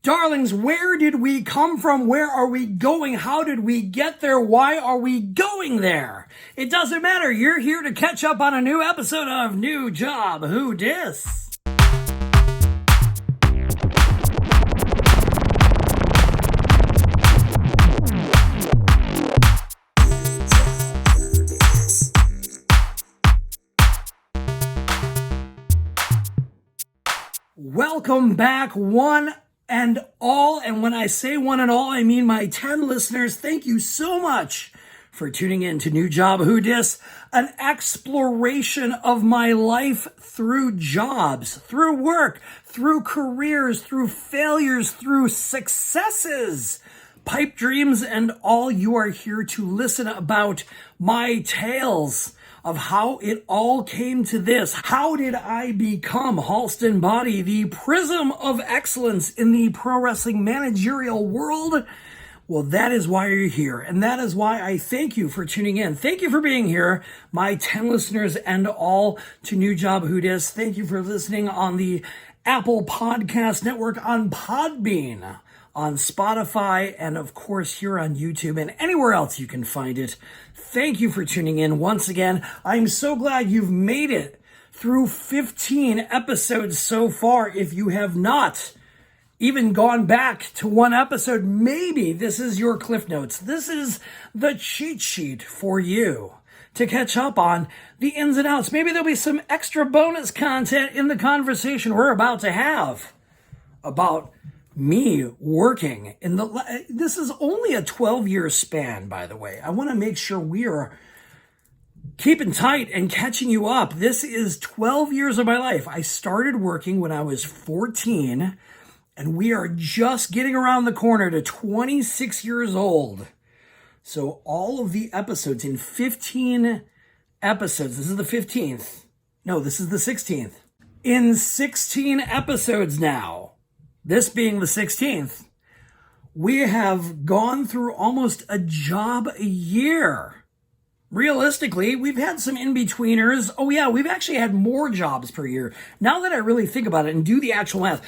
Darlings, where did we come from? Where are we going? How did we get there? Why are we going there? It doesn't matter. You're here to catch up on a new episode of New Job Who Dis. Welcome back, one and all. And when I say one and all, I mean my 10 listeners. Thank you so much for tuning in to New Job Who Dis, an exploration of my life through jobs, through work, through careers, through failures, through successes, pipe dreams, and all. You are here to listen about my tales of how it all came to this. How did I become Halston Body, the prism of excellence in the pro wrestling managerial world? Well, that is why you're here, and that is why I thank you for tuning in. Thank you for being here, my 10 listeners and all, to New Job Who Dis. Thank you for listening on the Apple Podcast Network, on Podbean, on Spotify, and of course here on YouTube and anywhere else you can find it. Thank you for tuning in once again. I'm so glad you've made it through 15 episodes so far. If you have not even gone back to one episode, maybe this is your Cliff Notes. This is the cheat sheet for you to catch up on the ins and outs. Maybe there'll be some extra bonus content in the conversation we're about to have about me working in this is only a 12-year span, by the way. I want to make sure we are keeping tight and catching you up. This is 12 years of my life. I started working when I was 14, and we are just getting around the corner to 26 years old. So all of the episodes in 15 episodes, this is the 15th. No, this is the 16th. In 16 episodes now, this being the 16th, we have gone through almost a job a year. Realistically, we've had some in-betweeners. Oh yeah, we've actually had more jobs per year. Now that I really think about it and do the actual math,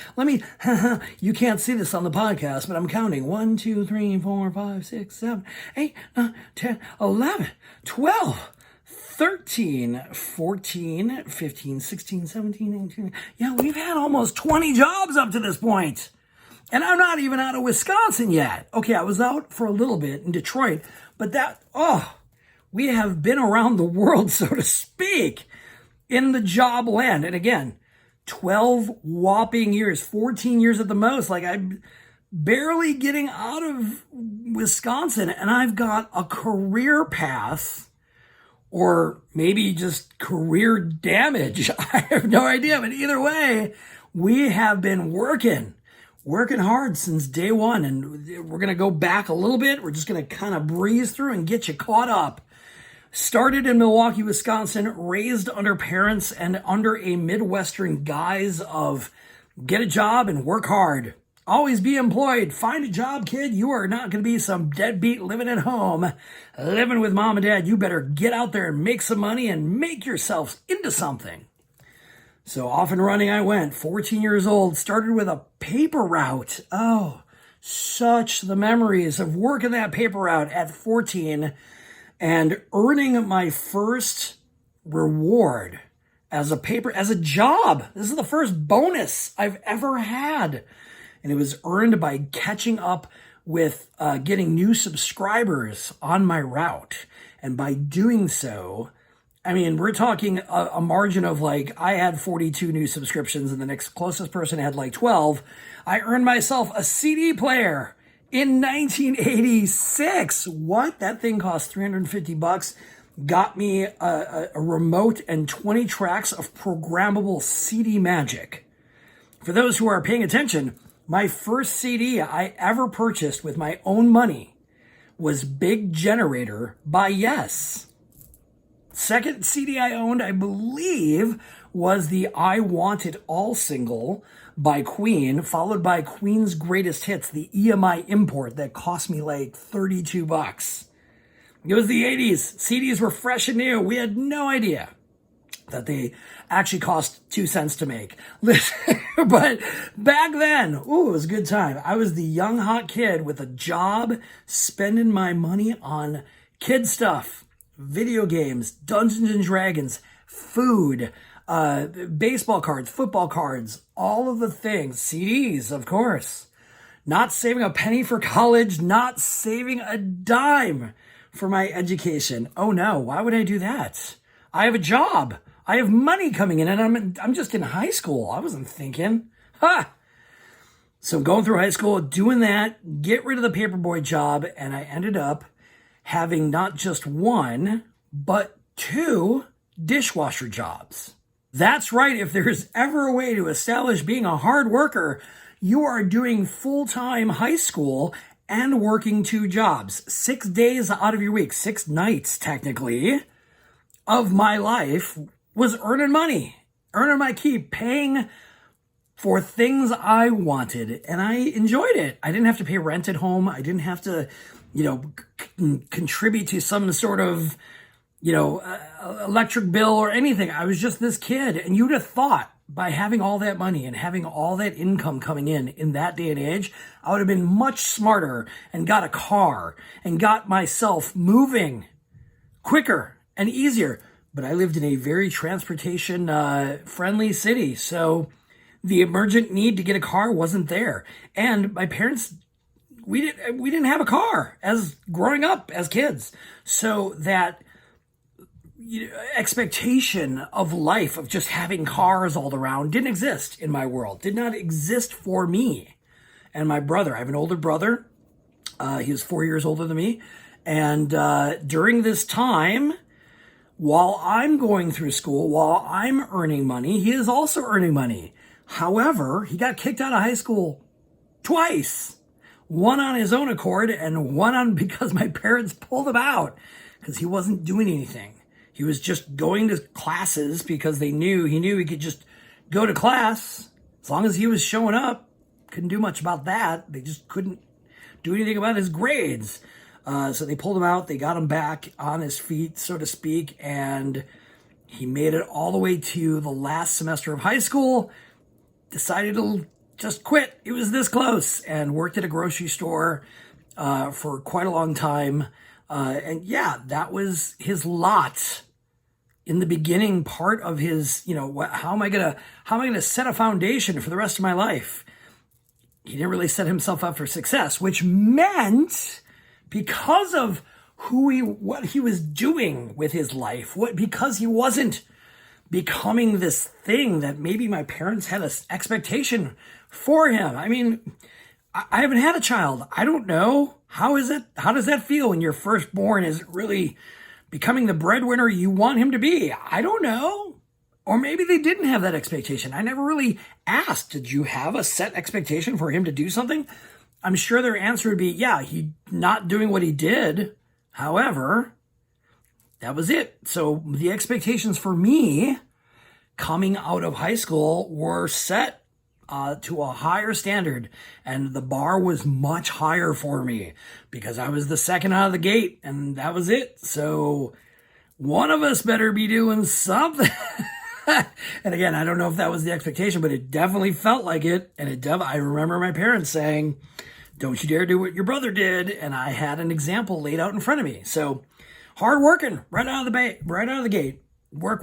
you can't see this on the podcast, but I'm counting 1, 2, 3, 4, 5, 6, 7, 8, 9, 10, 11, 12, 13, 14, 15, 16, 17, 18. Yeah, we've had almost 20 jobs up to this point. And I'm not even out of Wisconsin yet. Okay, I was out for a little bit in Detroit, but we have been around the world, so to speak, in the job land. And again, 12 whopping years, 14 years at the most. Like, I'm barely getting out of Wisconsin, and I've got a career path, or maybe just career damage. I have no idea. But either way, we have been working hard since day one. And we're going to go back a little bit. We're just going to kind of breeze through and get you caught up. Started in Milwaukee, Wisconsin, raised under parents and under a Midwestern guise of get a job and work hard. Always be employed. Find a job, kid. You are not going to be some deadbeat living at home, living with mom and dad. You better get out there and make some money and make yourself into something. So off and running I went. 14 years old. Started with a paper route. Oh, such the memories of working that paper route at 14 and earning my first reward as a job. This is the first bonus I've ever had. And it was earned by catching up with getting new subscribers on my route. And by doing so, I mean, we're talking a margin of like, I had 42 new subscriptions and the next closest person had like 12. I earned myself a CD player in 1986. What? That thing cost $350. Got me a remote and 20 tracks of programmable CD magic. For those who are paying attention, my first CD I ever purchased with my own money was Big Generator by Yes. Second CD I owned, I believe, was the I Want It All single by Queen, followed by Queen's Greatest Hits, the EMI import that cost me like $32. It was the 80s. CDs were fresh and new. We had no idea. that they actually cost 2 cents to make. But back then, it was a good time. I was the young, hot kid with a job, spending my money on kid stuff, video games, Dungeons and Dragons, food, baseball cards, football cards, all of the things, CDs, of course. Not saving a penny for college, not saving a dime for my education. Oh no, why would I do that? I have a job. I have money coming in, and I'm just in high school. I wasn't thinking. So going through high school, doing that, get rid of the paperboy job, and I ended up having not just one, but 2 dishwasher jobs. That's right. If there's ever a way to establish being a hard worker, you are doing full-time high school and working 2 jobs. 6 days out of your week, 6 nights technically, of my life was earning money, earning my keep, paying for things I wanted, and I enjoyed it. I didn't have to pay rent at home. I didn't have to, contribute to some sort of, electric bill or anything. I was just this kid, and you'd have thought by having all that money and having all that income coming in that day and age, I would have been much smarter and got a car and got myself moving quicker and easier. But I lived in a very transportation friendly city, so the emergent need to get a car wasn't there. And my parents, we didn't have a car as growing up as kids, so that expectation of life of just having cars all around didn't exist in my world. Did not exist for me and my brother. I have an older brother. He was 4 years older than me, and during this time, while I'm going through school, while I'm earning money, he is also earning money. However, he got kicked out of high school twice. One on his own accord and one on because my parents pulled him out because he wasn't doing anything. He was just going to classes because he knew he could just go to class as long as he was showing up. Couldn't do much about that. They just couldn't do anything about his grades. So they pulled him out. They got him back on his feet, so to speak, and he made it all the way to the last semester of high school, decided to just quit. It was this close, and worked at a grocery store for quite a long time. And yeah, that was his lot in the beginning part of his, how am I gonna set a foundation for the rest of my life? He didn't really set himself up for success, which meant because of what he was doing with his life, because he wasn't becoming this thing that maybe my parents had an expectation for him. I mean, I haven't had a child. I don't know. How does that feel when your firstborn is really becoming the breadwinner you want him to be? I don't know. Or maybe they didn't have that expectation. I never really asked, did you have a set expectation for him to do something? I'm sure their answer would be, yeah, he not doing what he did. However, that was it. So the expectations for me coming out of high school were set to a higher standard, and the bar was much higher for me because I was the second out of the gate, and that was it. So one of us better be doing something. And again, I don't know if that was the expectation, but it definitely felt like it. And I remember my parents saying, don't you dare do what your brother did. And I had an example laid out in front of me. So hard working right out of the gate, work,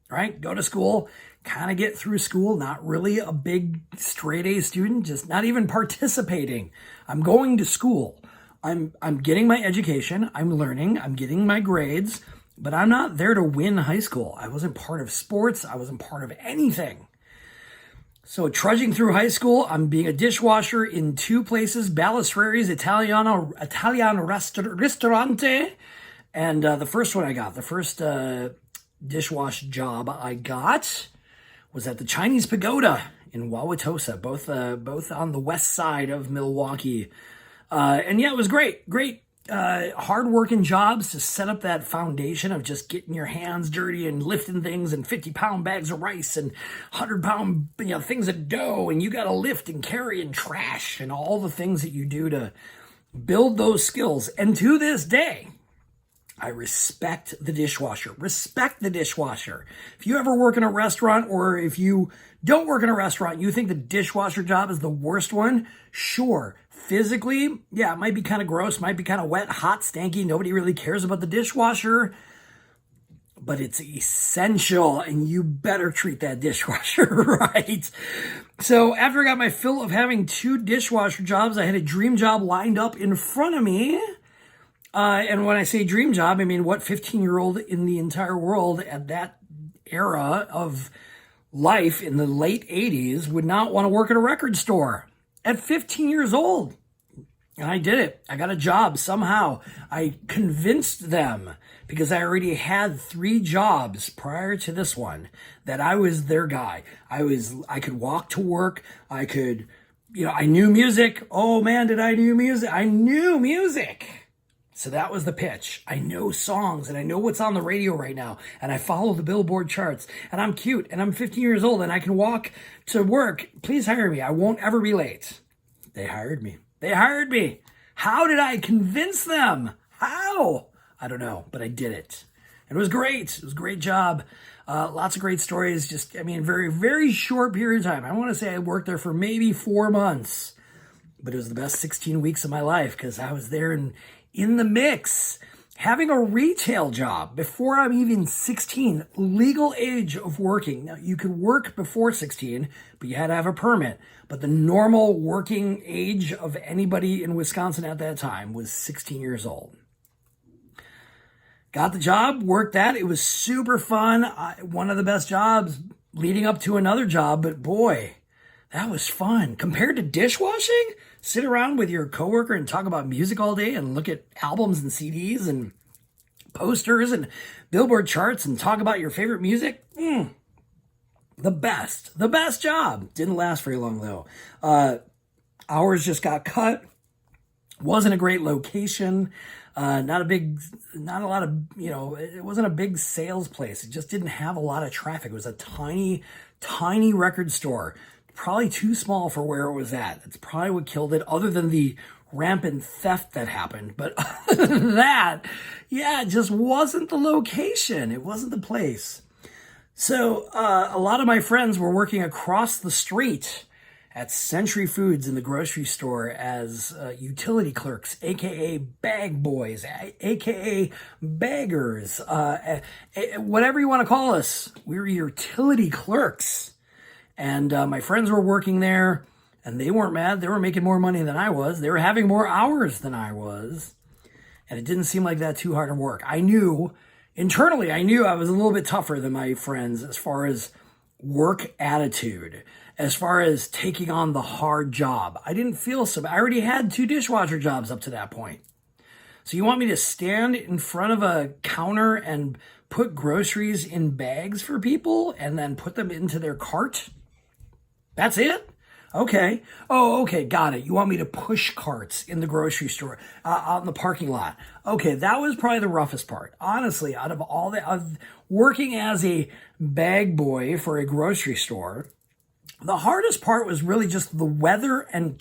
right? Go to school, kind of get through school. Not really a big straight A student, just not even participating. I'm going to school. I'm getting my education. I'm learning. I'm getting my grades, but I'm not there to win high school. I wasn't part of sports. I wasn't part of anything. So trudging through high school, I'm being a dishwasher in 2 places, Balistreri's Italiano Ristorante. And the first dishwash job I got was at the Chinese Pagoda in Wauwatosa, both on the west side of Milwaukee. And yeah, it was great. Hard-working jobs to set up that foundation of just getting your hands dirty and lifting things and 50-pound bags of rice and 100-pound things of dough, and you got to lift and carry and trash and all the things that you do to build those skills. And to this day, I respect the dishwasher. Respect the dishwasher. If you ever work in a restaurant, or if you don't work in a restaurant, you think the dishwasher job is the worst one, sure. Physically, yeah, it might be kind of gross, might be kind of wet, hot, stanky. Nobody really cares about the dishwasher, but it's essential, and you better treat that dishwasher right. So after I got my fill of having 2 dishwasher jobs, I had a dream job lined up in front of me. And when I say dream job, I mean, what 15-year-old in the entire world at that era of life in the late 80s would not want to work at a record store at 15 years old? And I did it. I got a job somehow. I convinced them, because I already had 3 jobs prior to this one, that I was their guy. I could walk to work. I could, I knew music. Oh man, did I knew music? I knew music. So that was the pitch. I know songs, and I know what's on the radio right now, and I follow the Billboard charts, and I'm cute, and I'm 15 years old, and I can walk to work. Please hire me. I won't ever be late. They hired me. They hired me. How did I convince them? How? I don't know, but I did it. And it was great. It was a great job. Lots of great stories. Just, very, very short period of time. I want to say I worked there for maybe 4 months, but it was the best 16 weeks of my life, because I was there in the mix, having a retail job before I'm even 16, legal age of working. Now, you could work before 16, but you had to have a permit. But the normal working age of anybody in Wisconsin at that time was 16 years old. Got the job, worked that. It was super fun. One of the best jobs leading up to another job, but boy, that was fun. Compared to dishwashing, sit around with your coworker and talk about music all day and look at albums and CDs and posters and Billboard charts and talk about your favorite music. The best job. Didn't last very long though. Hours just got cut. Wasn't a great location. Not a lot of, it wasn't a big sales place. It just didn't have a lot of traffic. It was a tiny record store. Probably too small for where it was at. That's probably what killed it, other than the rampant theft that happened. But other than that, yeah, it just wasn't the location. It wasn't the place. So a lot of my friends were working across the street at Century Foods in the grocery store as utility clerks, aka bag boys, aka baggers, whatever you want to call us. We were utility clerks. And my friends were working there, and they weren't mad. They were making more money than I was. They were having more hours than I was. And it didn't seem like that too hard to work. Internally, I knew I was a little bit tougher than my friends as far as work attitude, as far as taking on the hard job. I didn't feel so bad. I already had 2 dishwasher jobs up to that point. So you want me to stand in front of a counter and put groceries in bags for people and then put them into their cart? That's it? Okay. Oh, okay. Got it. You want me to push carts in the grocery store, out in the parking lot. Okay. That was probably the roughest part. Honestly, out of all of working as a bag boy for a grocery store, the hardest part was really just the weather and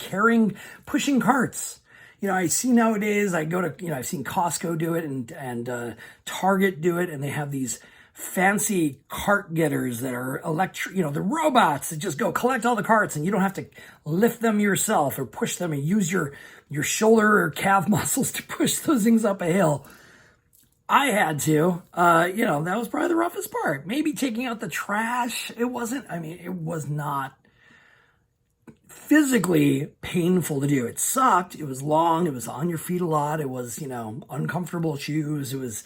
pushing carts. I see nowadays, I go to, I've seen Costco do it and Target do it, and they have these fancy cart getters that are electric, the robots that just go collect all the carts, and you don't have to lift them yourself or push them and use your shoulder or calf muscles to push those things up a hill. I had to, that was probably the roughest part. Maybe taking out the trash. It was not physically painful to do. It sucked. It was long. It was on your feet a lot. It was, uncomfortable shoes. It was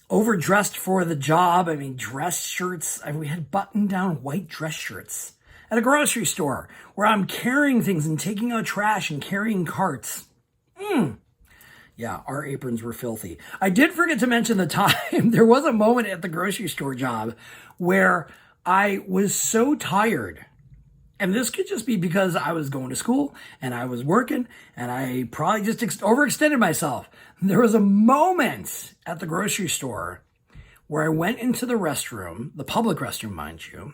overdressed for the job. Dress shirts. We had button-down white dress shirts at a grocery store where I'm carrying things and taking out trash and carrying carts. Yeah, our aprons were filthy. I did forget to mention the time. There was a moment at the grocery store job where I was so tired. And this could just be because I was going to school and I was working and I probably just overextended myself. There was a moment at the grocery store where I went into the restroom, the public restroom, mind you,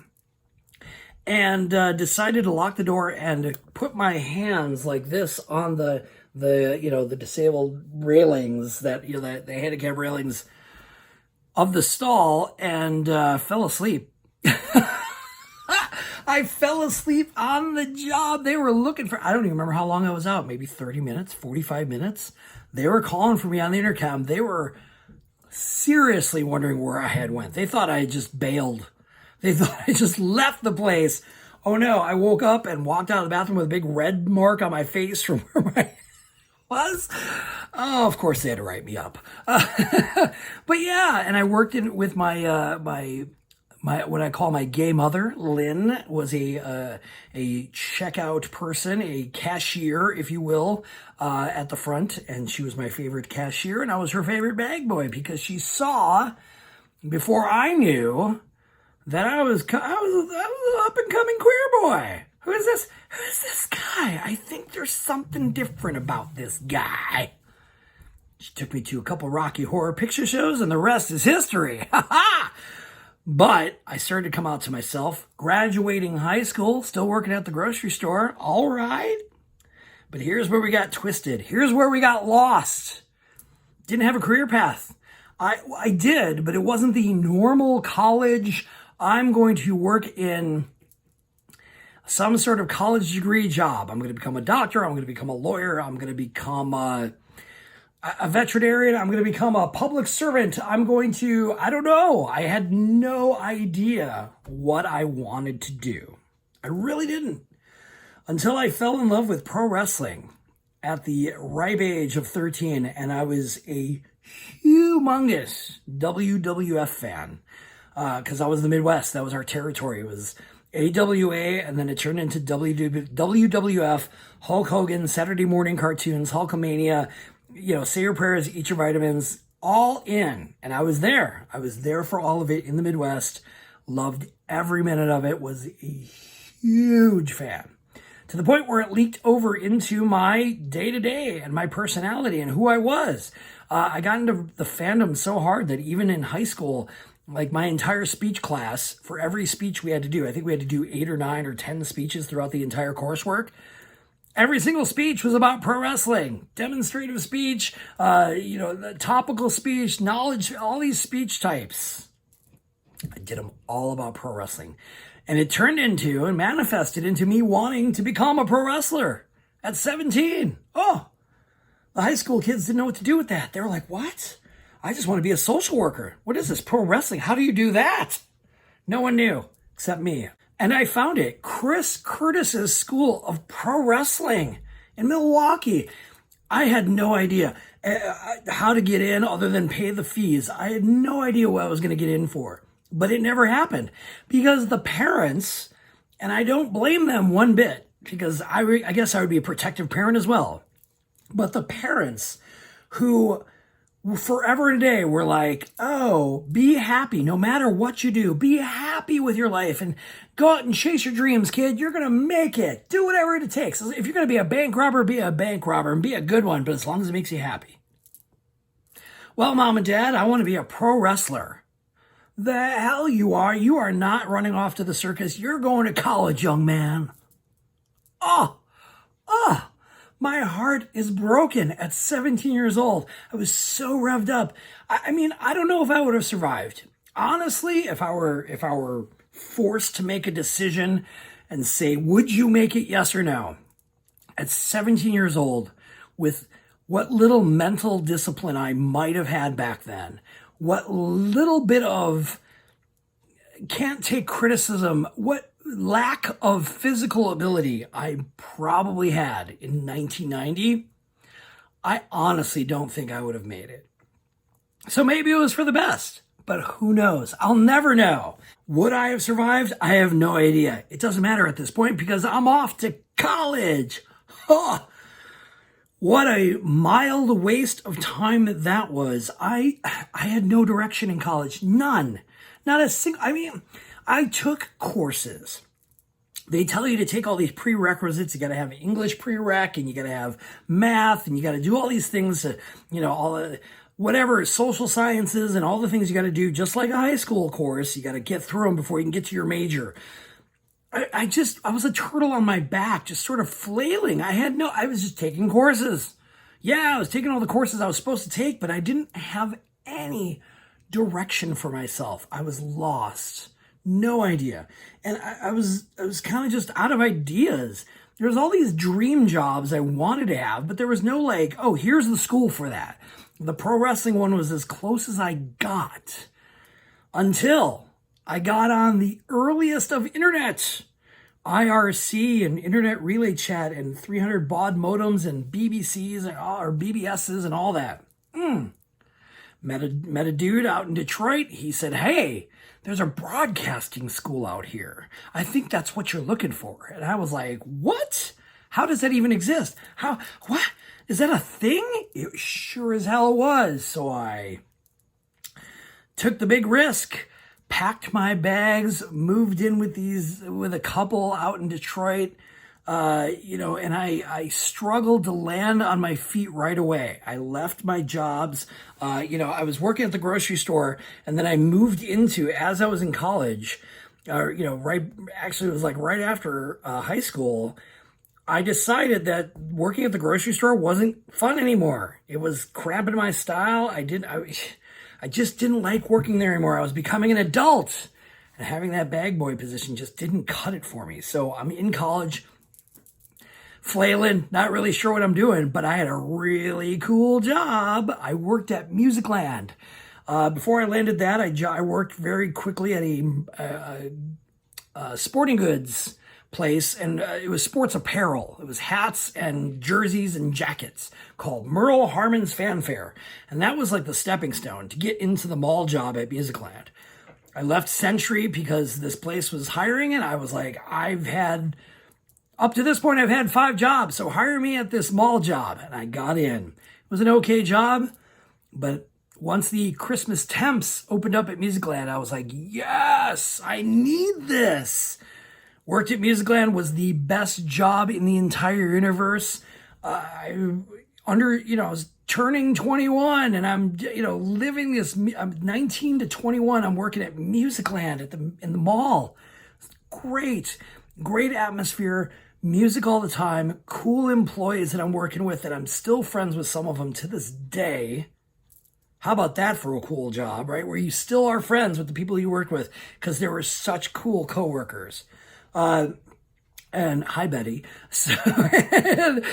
and decided to lock the door and put my hands like this on the disabled railings that the handicap railings of the stall, and fell asleep. I fell asleep on the job. They were looking for, I don't even remember how long I was out, maybe 30 minutes, 45 minutes. They were calling for me on the intercom. They were seriously wondering where I had went. They thought I had just bailed. They thought I just left the place. Oh no, I woke up and walked out of the bathroom with a big red mark on my face from where my was. Oh, of course they had to write me up. But yeah, and I worked with my what I call my gay mother. Lynn was a checkout person, a cashier, if you will, at the front, and she was my favorite cashier, and I was her favorite bag boy because she saw before I knew that I was an up and coming queer boy. Who is this? Who is this guy? I think there's something different about this guy. She took me to a couple Rocky Horror Picture shows, and the rest is history. Ha ha! But I started to come out to myself, graduating high school, still working at the grocery store. All right. But here's where we got twisted. Here's where we got lost. Didn't have a career path. I did, but it wasn't the normal college. I'm going to work in some sort of college degree job. I'm going to become a doctor. I'm going to become a lawyer. I'm going to become a veterinarian. I'm going to become a public servant. I don't know. I had no idea what I wanted to do. I really didn't. Until I fell in love with pro wrestling at the ripe age of 13, and I was a humongous WWF fan because I was the Midwest. That was our territory. It was AWA, and then it turned into WWF, Hulk Hogan, Saturday morning cartoons, Hulkamania, say your prayers, eat your vitamins, all in. And I was there. I was there for all of it in the Midwest. Loved every minute of it. Was a huge fan. To the point where it leaked over into my day-to-day and my personality and who I was. I got into the fandom so hard that even in high school, like my entire speech class, for every speech we had to do, I think we had to do 8 or 9 or 10 speeches throughout the entire coursework. Every single speech was about pro wrestling, demonstrative speech, the topical speech, knowledge, all these speech types. I did them all about pro wrestling. And it turned into and manifested into me wanting to become a pro wrestler at 17. Oh, the high school kids didn't know what to do with that. They were like, what? I just want to be a social worker. What is this, pro wrestling? How do you do that? No one knew except me. And I found it. Chris Curtis's School of Pro Wrestling in Milwaukee. I had no idea how to get in other than pay the fees. I had no idea what I was going to get in for. But it never happened because the parents, and I don't blame them one bit, because I guess I would be a protective parent as well. But the parents who forever and a day were like, oh, be happy no matter what you do. Be happy with your life and go out and chase your dreams, kid. You're going to make it. Do whatever it takes. If you're going to be a bank robber, be a bank robber and be a good one, but as long as it makes you happy. Well, mom and dad, I want to be a pro wrestler. The hell you are. You are not running off to the circus. You're going to college, young man. My heart is broken at 17 years old. I was so revved up. I mean, I don't know if I would have survived. Honestly, if I were forced to make a decision and say, would you make it, yes or no? At 17 years old, with what little mental discipline I might have had back then, what little bit of can't take criticism, what lack of physical ability I probably had in 1990, I honestly don't think I would have made it. So maybe it was for the best, but who knows? I'll never know. Would I have survived? I have no idea. It doesn't matter at this point because I'm off to college. Oh, what a mild waste of time that was. I had no direction in college. None. Not a single. I mean, I took courses. They tell you to take all these prerequisites. You got to have English prereq, and you got to have math, and you got to do all these things, all the whatever, social sciences and all the things you got to do, just like a high school course. You got to get through them before you can get to your major. I was a turtle on my back, just sort of flailing. I was just taking courses. Yeah, I was taking all the courses I was supposed to take, but I didn't have any direction for myself. I was lost. No idea. And I was kind of just out of ideas. There was all these dream jobs I wanted to have, but there was no like, oh, here's the school for that. The pro wrestling one was as close as I got until I got on the earliest of internet. IRC and internet relay chat and 300 baud modems and BBCs or BBSs and all that. Met a dude out in Detroit. He said, hey, there's a broadcasting school out here. I think that's what you're looking for. And I was like, what? How does that even exist? What? Is that a thing? It sure as hell was. So I took the big risk, packed my bags, moved in with a couple out in Detroit, and I struggled to land on my feet right away. I left my jobs. I was working at the grocery store, and then I moved into, as I was in college, it was like right after high school, I decided that working at the grocery store wasn't fun anymore. It was cramping my style. I just didn't like working there anymore. I was becoming an adult, and having that bag boy position just didn't cut it for me. So I'm in college, flailing, not really sure what I'm doing, but I had a really cool job. I worked at Musicland. Before I landed that, I worked very quickly at a sporting goods place, and it was sports apparel. It was hats and jerseys and jackets called Merle Harmon's Fanfare. And that was like the stepping stone to get into the mall job at Musicland. I left Century because this place was hiring, and I was like, up to this point, I've had 5 jobs, so hire me at this mall job. And I got in. It was an okay job, but once the Christmas temps opened up at Musicland, I was like, yes, I need this. Worked at Musicland, was the best job in the entire universe. I was turning 21, and I'm, living this. I'm 19 to 21. I'm working at Musicland in the mall. Great atmosphere, music all the time, cool employees that I'm working with, that I'm still friends with some of them to this day. How about that for a cool job, right? Where you still are friends with the people you worked with because they were such cool coworkers. And hi, Betty. So, it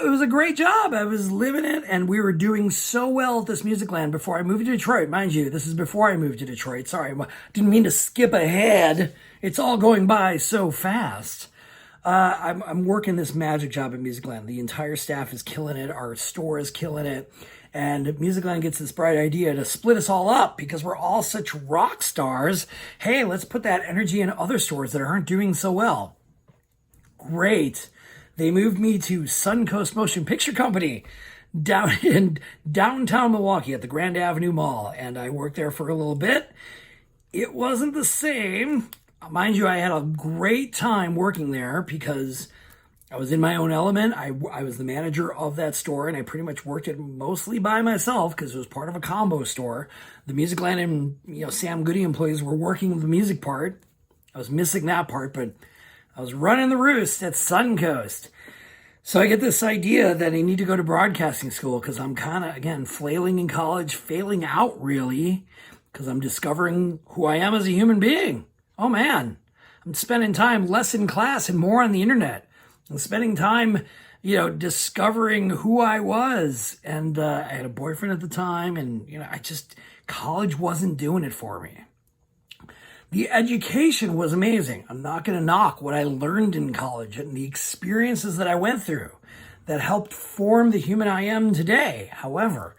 was a great job. I was living it, and we were doing so well at this Musicland before I moved to Detroit. Mind you, this is before I moved to Detroit. Sorry, I didn't mean to skip ahead. It's all going by so fast. I'm working this magic job at Musicland. The entire staff is killing it. Our store is killing it. And Musicland gets this bright idea to split us all up because we're all such rock stars. Hey, let's put that energy in other stores that aren't doing so well. Great. They moved me to Suncoast Motion Picture Company down in downtown Milwaukee at the Grand Avenue Mall. And I worked there for a little bit. It wasn't the same. Mind you, I had a great time working there because I was in my own element. I was the manager of that store, and I pretty much worked it mostly by myself because it was part of a combo store. The Musicland and Sam Goody employees were working the music part. I was missing that part, but I was running the roost at Suncoast. So I get this idea that I need to go to broadcasting school because I'm kind of, again, flailing in college, failing out really, because I'm discovering who I am as a human being. Oh man, I'm spending time less in class and more on the internet. I'm spending time, discovering who I was. And I had a boyfriend at the time, and, college wasn't doing it for me. The education was amazing. I'm not going to knock what I learned in college and the experiences that I went through that helped form the human I am today. However,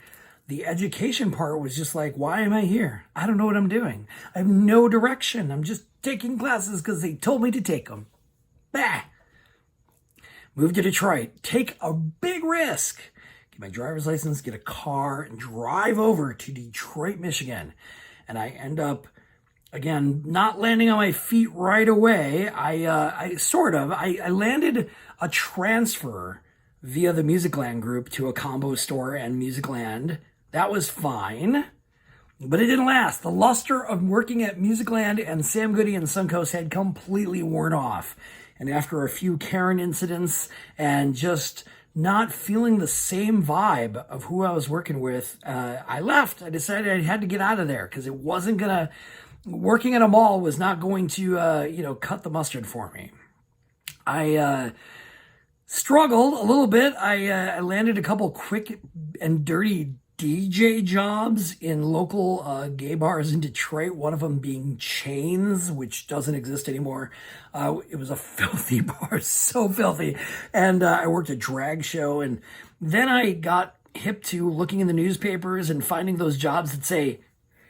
the education part was just like, why am I here? I don't know what I'm doing. I have no direction. I'm just taking classes because they told me to take them. Bah! Move to Detroit, take a big risk, get my driver's license, get a car, and drive over to Detroit, Michigan. And I end up, again, not landing on my feet right away. I landed a transfer via the Musicland group to a combo store and Musicland. That was fine. But it didn't last. The luster of working at Musicland and Sam Goody and Suncoast had completely worn off. And after a few Karen incidents and just not feeling the same vibe of who I was working with, I left. I decided I had to get out of there because it wasn't going to, working at a mall was not going to, cut the mustard for me. I struggled a little bit. I landed a couple quick and dirty DJ jobs in local gay bars in Detroit, one of them being Chains, which doesn't exist anymore. It was a filthy bar, so filthy. And I worked a drag show, and then I got hip to looking in the newspapers and finding those jobs that say,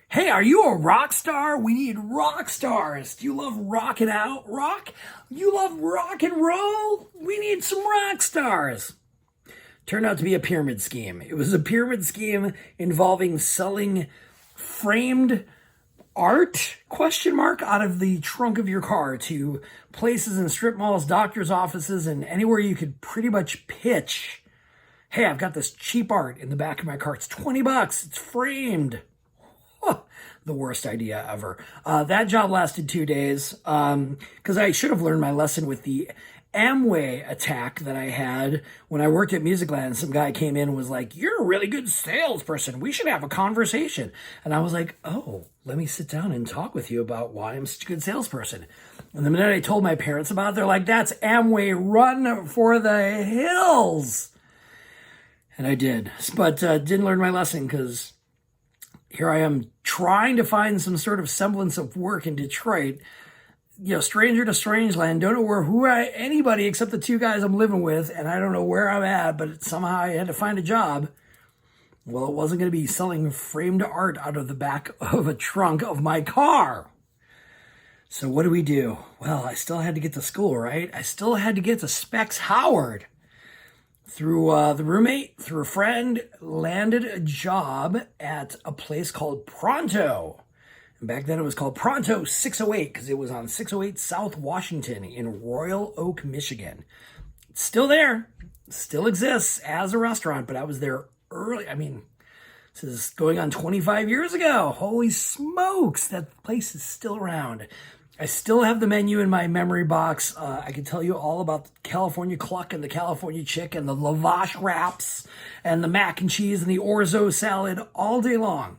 hey, are you a rock star? We need rock stars. Do you love rocking out? Rock? You love rock and roll? We need some rock stars. Turned out to be a pyramid scheme. It was a pyramid scheme involving selling framed art, out of the trunk of your car to places in strip malls, doctor's offices, and anywhere you could pretty much pitch, hey, I've got this cheap art in the back of my car. It's $20. It's framed. The worst idea ever. That job lasted 2 days because I should have learned my lesson with the Amway attack that I had when I worked at Musicland. Some guy came in and was like, you're a really good salesperson. We should have a conversation. And I was like, oh, let me sit down and talk with you about why I'm such a good salesperson. And the minute I told my parents about it, they're like, that's Amway, run for the hills. And I did, but didn't learn my lesson because here I am trying to find some sort of semblance of work in Detroit. Stranger to strangeland, don't know anybody except the two guys I'm living with, and I don't know where I'm at, but somehow I had to find a job. Well, it wasn't going to be selling framed art out of the back of a trunk of my car. So what do we do? Well, I still had to get to school, right? I still had to get to Specs Howard. Through the roommate, through a friend, landed a job at a place called Pronto. And back then it was called Pronto 608 because it was on 608 South Washington in Royal Oak, Michigan. It's still there, still exists as a restaurant, but I was there early. I mean, this is going on 25 years ago. Holy smokes, that place is still around. I still have the menu in my memory box. I can tell you all about the California cluck and the California chick and the lavash wraps and the mac and cheese and the orzo salad all day long.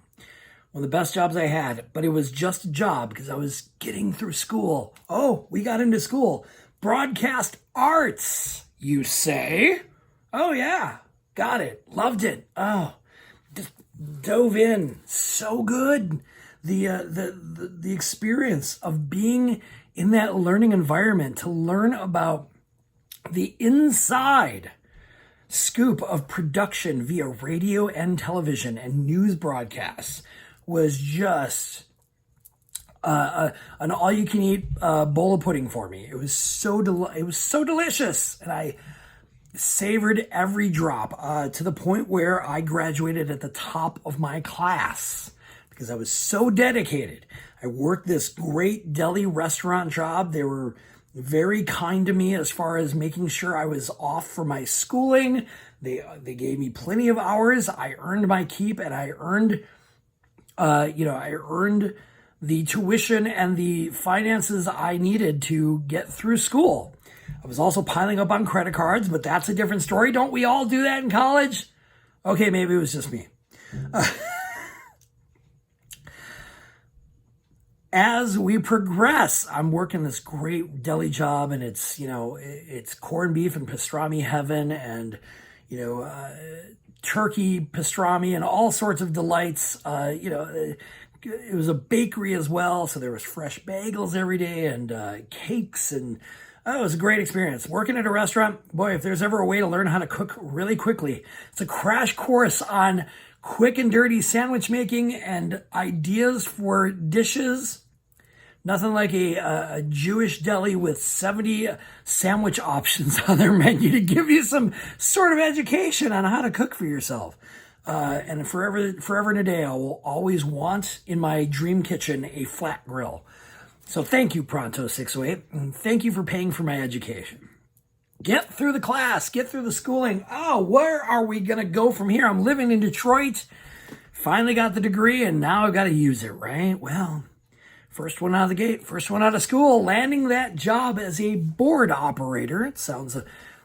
One of the best jobs I had, but it was just a job because I was getting through school. Oh, we got into school. Broadcast arts, you say? Oh, yeah. Got it. Loved it. Oh, just dove in. So good. The experience of being in that learning environment to learn about the inside scoop of production via radio and television and news broadcasts was just an all-you-can-eat bowl of pudding for me. It was so delicious, and I savored every drop to the point where I graduated at the top of my class because I was so dedicated. I worked this great deli restaurant job. They were very kind to me as far as making sure I was off for my schooling. They gave me plenty of hours. I earned my keep, and I earned the tuition and the finances I needed to get through school. I was also piling up on credit cards, but that's a different story. Don't we all do that in college? Okay, maybe it was just me. As we progress, I'm working this great deli job, and it's corned beef and pastrami heaven, and turkey pastrami and all sorts of delights. It was a bakery as well, so there was fresh bagels every day and cakes, and it was a great experience. Working at a restaurant, boy, if there's ever a way to learn how to cook really quickly, it's a crash course on quick and dirty sandwich making and ideas for dishes. Nothing like a Jewish deli with 70 sandwich options on their menu to give you some sort of education on how to cook for yourself. And forever and a day, I will always want in my dream kitchen a flat grill. So thank you, Pronto 608, and thank you for paying for my education. Get through the class, get through the schooling. Oh, where are we going to go from here? I'm living in Detroit. finally got the degree, and now I've got to use it, right? Well, first one out of the gate, first one out of school, landing that job as a board operator. It sounds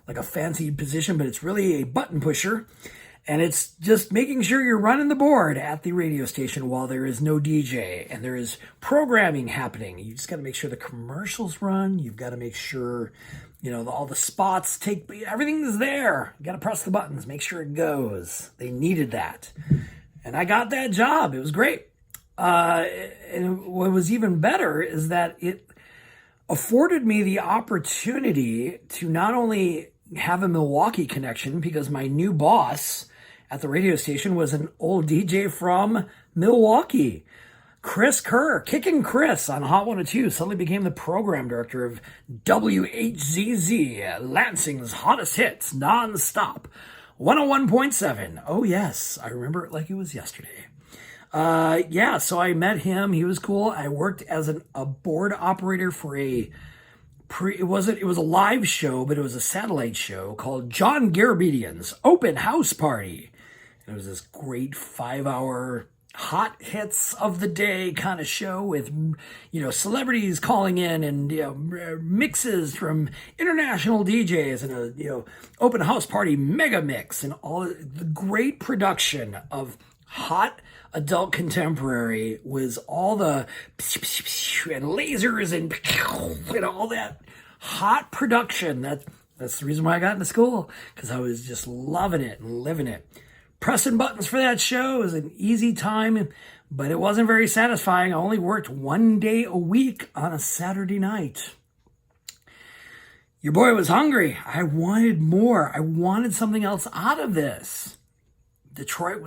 like a fancy position, but it's really a button pusher. And it's just making sure you're running the board at the radio station while there is no DJ and there is programming happening. You just got to make sure the commercials run. You've got to make sure, all the spots everything is there. You got to press the buttons, make sure it goes. They needed that. And I got that job. It was great. And what was even better is that it afforded me the opportunity to not only have a Milwaukee connection, because my new boss at the radio station was an old DJ from Milwaukee. Chris Kerr, Kickin' Chris on Hot 102, suddenly became the program director of WHZZ, Lansing's hottest hits, nonstop. 101.7. Oh, yes, I remember it like it was yesterday. So I met him. He was cool. I worked as a board operator for it was a live show, but it was a satellite show called John Garabedian's Open House Party. And it was this great 5-hour hot hits of the day kind of show with, celebrities calling in and, mixes from international DJs and a, open house party mega mix and all the great production of hot adult contemporary was all the and lasers and all that hot production. That's the reason why I got into school, because I was just loving it and living it. Pressing buttons for that show was an easy time, but it wasn't very satisfying. I only worked 1 day a week on a Saturday night. Your boy was hungry. I wanted more. I wanted something else out of this. Detroit.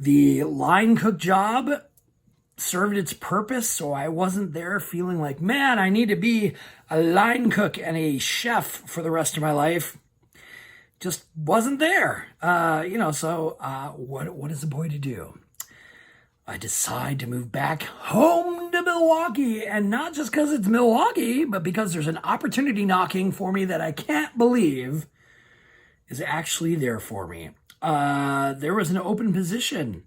The line cook job served its purpose, so I wasn't there feeling like, man, I need to be a line cook and a chef for the rest of my life. Just wasn't there. What is a boy to do? I decide to move back home to Milwaukee, and not just because it's Milwaukee, but because there's an opportunity knocking for me that I can't believe is actually there for me. There was an open position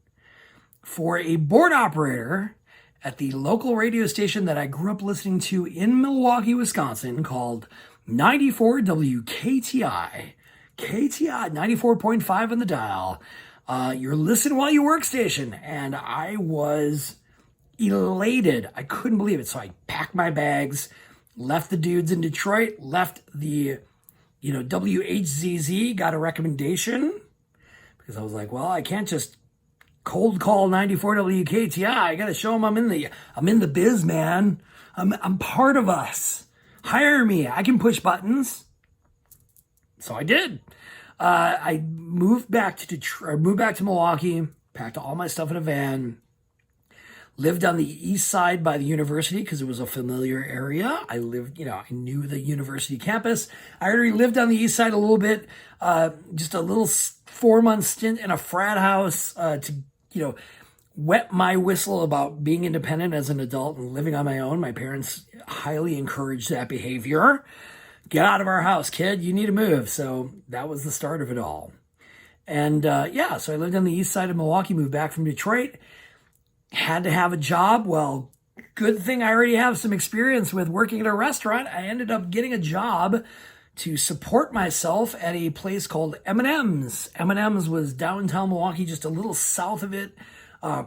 for a board operator at the local radio station that I grew up listening to in Milwaukee, Wisconsin, called 94 WKTI. KTI 94.5 on the dial. Your listen while you work station. And I was elated. I couldn't believe it. So I packed my bags, left the dudes in Detroit, left the, WHZZ, got a recommendation. Because I was like, well, I can't just cold call 94 WKTI. I got to show them I'm in the biz, man. I'm part of us. Hire me. I can push buttons. So I did. I moved back to Detroit, moved back to Milwaukee, packed all my stuff in a van, lived on the east side by the university because it was a familiar area. I knew the university campus. I already lived on the east side a little bit, just a little 4-month stint in a frat house to, wet my whistle about being independent as an adult and living on my own. My parents highly encouraged that behavior. Get out of our house, kid. You need to move. So that was the start of it all. And so I lived on the east side of Milwaukee, moved back from Detroit, had to have a job. Well, good thing I already have some experience with working at a restaurant. I ended up getting a job to support myself at a place called M&M's. M&M's was downtown Milwaukee, just a little south of it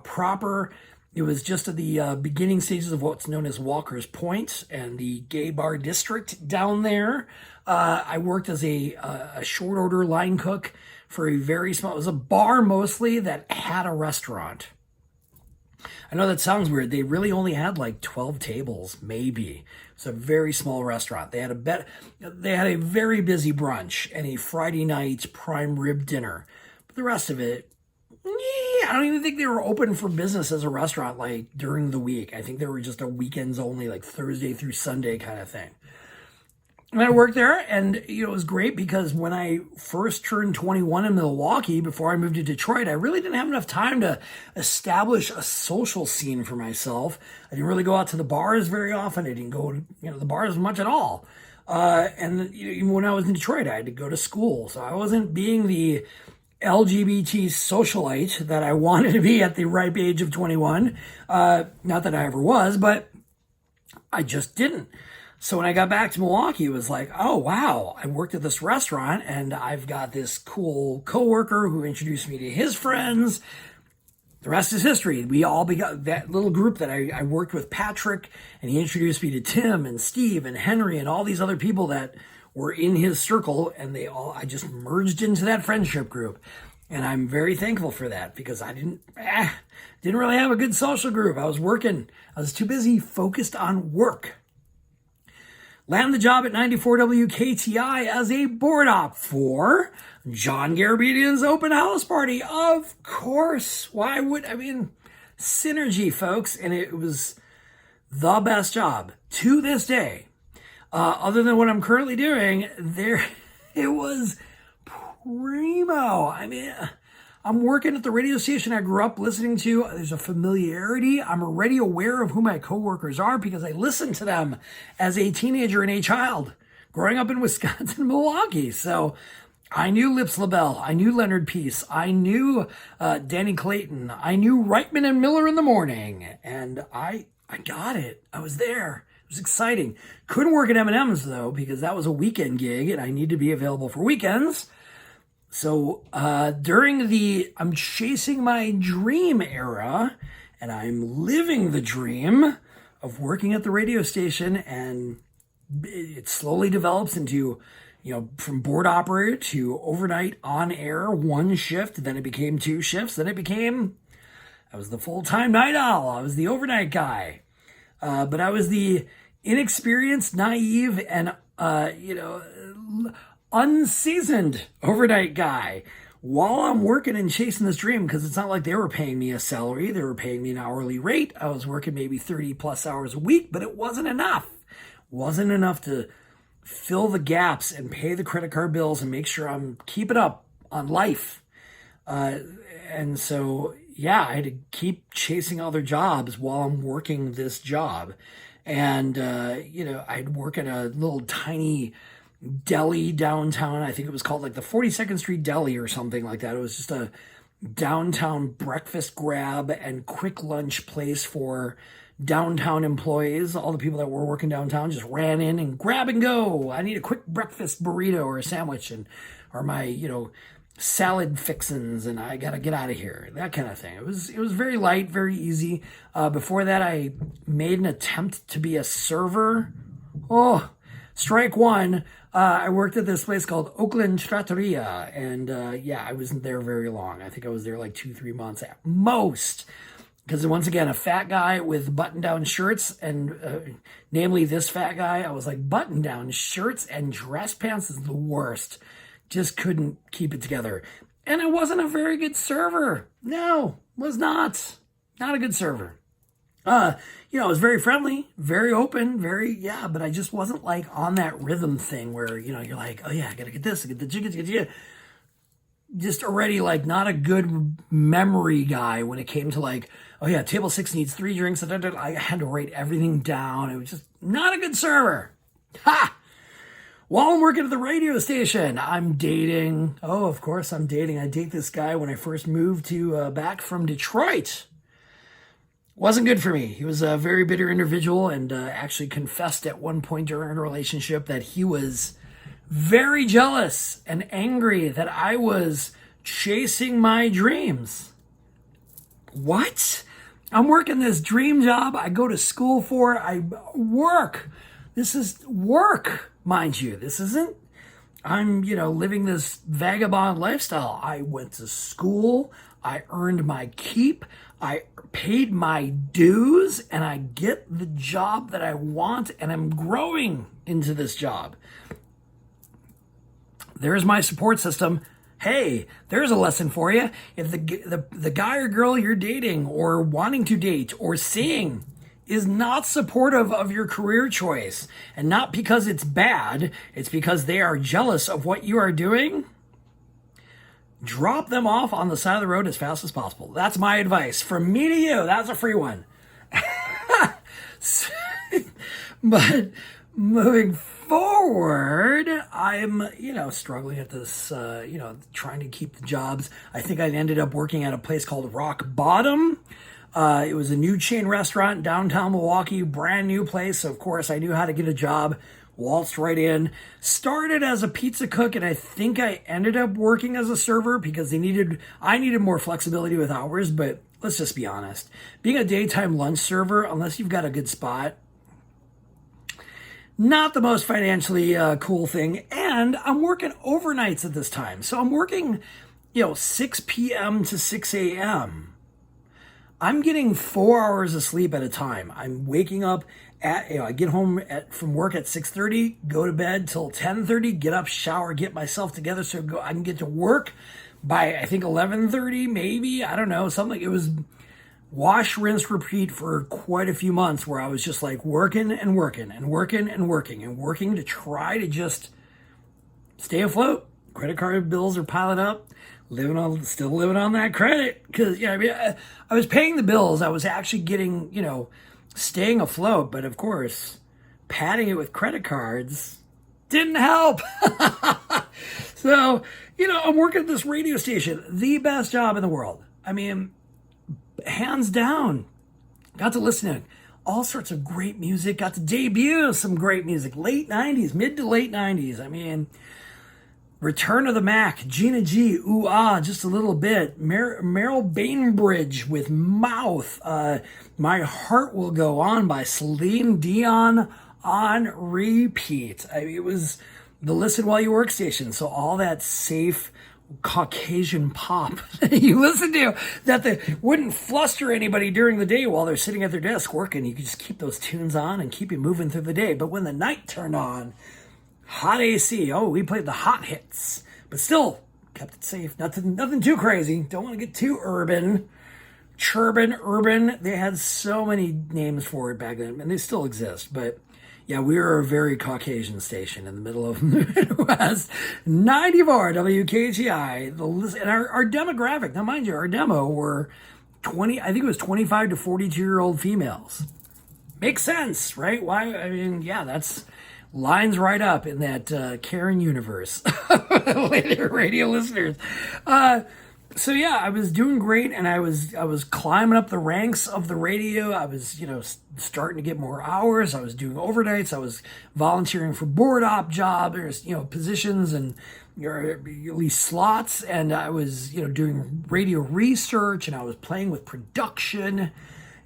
proper. It was just at the beginning stages of what's known as Walker's Point and the gay bar district down there. I worked as a short order line cook for a very small, it was a bar mostly that had a restaurant. I know that sounds weird. They really only had like 12 tables, maybe. It's a very small restaurant. They had a very busy brunch and a Friday night prime rib dinner. But the rest of it, I don't even think they were open for business as a restaurant like during the week. I think they were just a weekends only, like Thursday through Sunday kind of thing. And I worked there, and it was great because when I first turned 21 in Milwaukee, before I moved to Detroit, I really didn't have enough time to establish a social scene for myself. I didn't really go out to the bars very often. I didn't go to the bars much at all. And even when I was in Detroit, I had to go to school, so I wasn't being the LGBT socialite that I wanted to be at the ripe age of 21. Not that I ever was, but I just didn't. So when I got back to Milwaukee, it was like, oh, wow, I worked at this restaurant and I've got this cool coworker who introduced me to his friends. The rest is history. We all begot that little group that I worked with, Patrick, and he introduced me to Tim and Steve and Henry and all these other people that were in his circle, and I just merged into that friendship group. And I'm very thankful for that because I didn't really have a good social group. I was working. I was too busy focused on work. Landed the job at 94 WKTI as a board op for John Garabedian's open house party. Of course. Synergy, folks. And it was the best job to this day. Other than what I'm currently doing, it was primo. I'm working at the radio station I grew up listening to. There's a familiarity. I'm already aware of who my coworkers are because I listened to them as a teenager and a child growing up in Wisconsin and Milwaukee. So I knew Lips LaBelle. I knew Leonard Peace. I knew Danny Clayton. I knew Reitman and Miller in the morning. And I got it. I was there. It was exciting. Couldn't work at M&M's though because that was a weekend gig and I need to be available for weekends. So during I'm chasing my dream era, and I'm living the dream of working at the radio station, and it slowly develops into, from board operator to overnight on air, one shift, then it became two shifts, then I was the full-time night owl, I was the overnight guy, but I was the inexperienced, naive, and, unseasoned overnight guy while I'm working and chasing this dream, because it's not like they were paying me a salary. They were paying me an hourly rate. I was working maybe 30 plus hours a week, but it wasn't enough. Wasn't enough to fill the gaps and pay the credit card bills and make sure I'm keeping up on life. And so, I had to keep chasing other jobs while I'm working this job. And, I'd work at a little tiny deli downtown. I think it was called like the 42nd Street Deli or something like that. It was just a downtown breakfast grab and quick lunch place for downtown employees. All the people that were working downtown just ran in and grab and go. I need a quick breakfast burrito or a sandwich or my, salad fixins, and I got to get out of here. That kind of thing. It was very light, very easy. Before that, I made an attempt to be a server. Oh, strike one. I worked at this place called Oakland Trattoria, and I wasn't there very long. I think I was there like 2-3 months at most. Because once again, a fat guy with button-down shirts, and namely this fat guy, I was like, button-down shirts and dress pants is the worst. Just couldn't keep it together. And I wasn't a very good server. No, was not. Not a good server. I was very friendly, very open, but I just wasn't like on that rhythm thing where, you're like, oh yeah, I gotta get this, I get the jigga. Just already like not a good memory guy when it came to like, oh yeah, table 6 needs 3 drinks. I had to write everything down. It was just not a good server. Ha! While I'm working at the radio station, I'm dating. Oh, of course I'm dating. I date this guy when I first moved back from Detroit. Wasn't good for me. He was a very bitter individual and actually confessed at one point during our relationship that he was very jealous and angry that I was chasing my dreams. What? I'm working this dream job I go to school for. I work. This is work, mind you. This isn't, I'm, living this vagabond lifestyle. I went to school. I earned my keep. I paid my dues, and I get the job that I want, and I'm growing into this job. There's my support system. Hey, there's a lesson for you. If the guy or girl you're dating or wanting to date or seeing is not supportive of your career choice, and not because it's bad, it's because they are jealous of what you are doing, drop them off on the side of the road as fast as possible. That's my advice. From me to you. That's a free one. But moving forward, I'm, struggling at this, trying to keep the jobs. I think I ended up working at a place called Rock Bottom. It was a new chain restaurant, downtown Milwaukee, brand new place. So of course, I knew how to get a job, waltzed right in, started as a pizza cook, and I think I ended up working as a server because I needed more flexibility with hours. But let's just be honest, being a daytime lunch server, unless you've got a good spot, not the most financially cool thing. And I'm working overnights at this time. So I'm working, 6 p.m. to 6 a.m. I'm getting 4 hours of sleep at a time. I'm waking up I get home from work at 6:30, go to bed till 10:30, get up, shower, get myself together so I can get to work by, I think, 11:30, maybe. I don't know, something. It was wash, rinse, repeat for quite a few months where I was just like working and working and working and working and working to try to just stay afloat. Credit card bills are piling up. Still living on that credit because I was paying the bills. I was actually getting staying afloat, but of course, padding it with credit cards didn't help. So I'm working at this radio station, the best job in the world. I mean, hands down. Got to listen to all sorts of great music. Got to debut some great music, late '90s, mid to late '90s. I mean. Return of the Mac, Gina G, Ooh Ah, just a little bit. Meryl Bainbridge with Mouth. My Heart Will Go On by Celine Dion on repeat. It was the listen while you work station. So all that safe Caucasian pop that you listen to that wouldn't fluster anybody during the day while they're sitting at their desk working. You could just keep those tunes on and keep you moving through the day. But when the night turned on, hot AC. Oh, we played the hot hits, but still kept it safe. Nothing too crazy. Don't want to get too urban. Urban. They had so many names for it back then, and they still exist. But yeah, we were a very Caucasian station in the middle of the Midwest. 94 WKGI. And our demographic. Now, mind you, our demo were 20. I think it was 25 to 42-year-old females. Makes sense, right? Why? I mean, yeah, that's. Lines right up in that Karen universe. Radio listeners. So yeah, I was doing great, and I was climbing up the ranks of the radio. I was starting to get more hours. I was doing overnights. I was volunteering for board op jobs, positions and at least slots, and I was doing radio research, and I was playing with production,